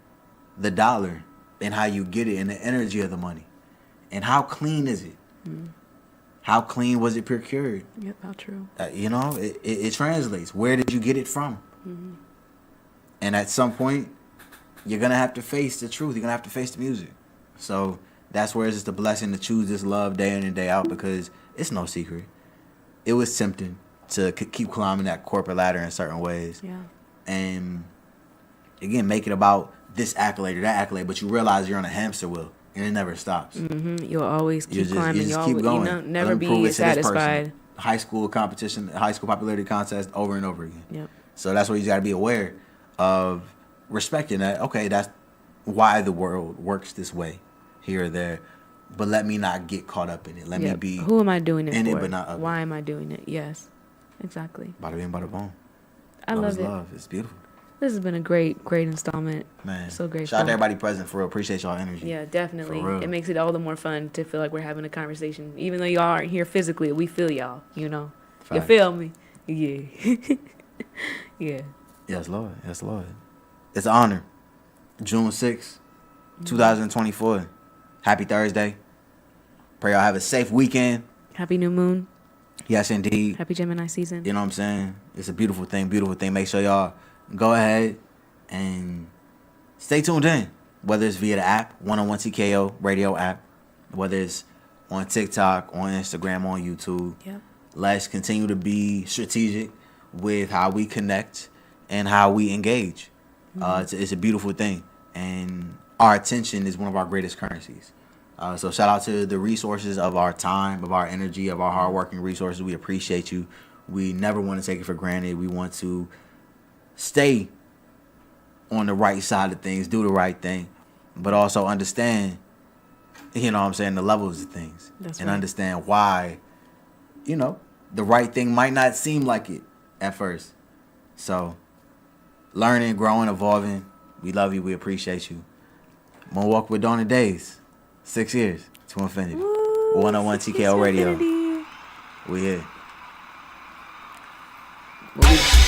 Speaker 2: the dollar and how you get it and the energy of the money. And how clean is it? How clean was it procured?
Speaker 1: Yep, how true.
Speaker 2: It translates. Where did you get it from? And at some point, you're going to have to face the truth. You're going to have to face the music. So that's where it's just a blessing to choose this love day in and day out because it's no secret. It was tempting to keep climbing that corporate ladder in certain ways.
Speaker 1: Yeah.
Speaker 2: And, again, make it about this accolade or that accolade, but you realize you're on a hamster wheel and it never stops.
Speaker 1: You'll always keep climbing.
Speaker 2: You just keep going.
Speaker 1: Never be satisfied.
Speaker 2: High school competition, high school popularity contest over and over again.
Speaker 1: Yep.
Speaker 2: So that's where you got to be aware of respecting that. Okay, that's why the world works this way, here or there. But let me not get caught up in it. Let me
Speaker 1: Yep.
Speaker 2: be
Speaker 1: Who am I doing it
Speaker 2: in
Speaker 1: for?
Speaker 2: it, but not of
Speaker 1: Why
Speaker 2: it.
Speaker 1: am I doing it? Yes, exactly.
Speaker 2: Bada bing, bada boom.
Speaker 1: I
Speaker 2: Love
Speaker 1: love
Speaker 2: is
Speaker 1: it.
Speaker 2: love. It's beautiful.
Speaker 1: This has been a great installment.
Speaker 2: Man.
Speaker 1: So grateful.
Speaker 2: Shout out to everybody present for real. Appreciate y'all energy.
Speaker 1: Yeah, definitely.
Speaker 2: For real.
Speaker 1: It makes it all the more fun to feel like we're having a conversation. Even though y'all aren't here physically, we feel y'all, you know. You
Speaker 2: Facts.
Speaker 1: feel me? Yeah. Yeah.
Speaker 2: Yes, Lord. Yes, Lord. It's an honor. June 6th, 2024. Happy Thursday. Pray y'all have a safe weekend.
Speaker 1: Happy new moon.
Speaker 2: Yes, indeed.
Speaker 1: Happy Gemini season.
Speaker 2: You know what I'm saying? It's a beautiful thing, beautiful thing. Make sure y'all go ahead and stay tuned in. Whether it's via the app, 101 TKO radio app, whether it's on TikTok, on Instagram, on YouTube.
Speaker 1: Yep.
Speaker 2: Let's continue to be strategic with how we connect and how we engage. It's a beautiful thing. And our attention is one of our greatest currencies. So shout out to the resources of our time, of our energy, of our hardworking resources. We appreciate you. We never want to take it for granted. We want to stay on the right side of things, do the right thing, but also understand, you know what I'm saying, the levels of things.
Speaker 1: That's
Speaker 2: and
Speaker 1: right.
Speaker 2: understand why, you know, the right thing might not seem like it at first. So learning, growing, evolving. We love you. We appreciate you. Moonwalk with Dawn Daze. 6 years to infinity.
Speaker 1: Woo,
Speaker 2: 101
Speaker 1: 6
Speaker 2: TKO Radio.
Speaker 1: infinity.
Speaker 2: We here.
Speaker 1: We'll be-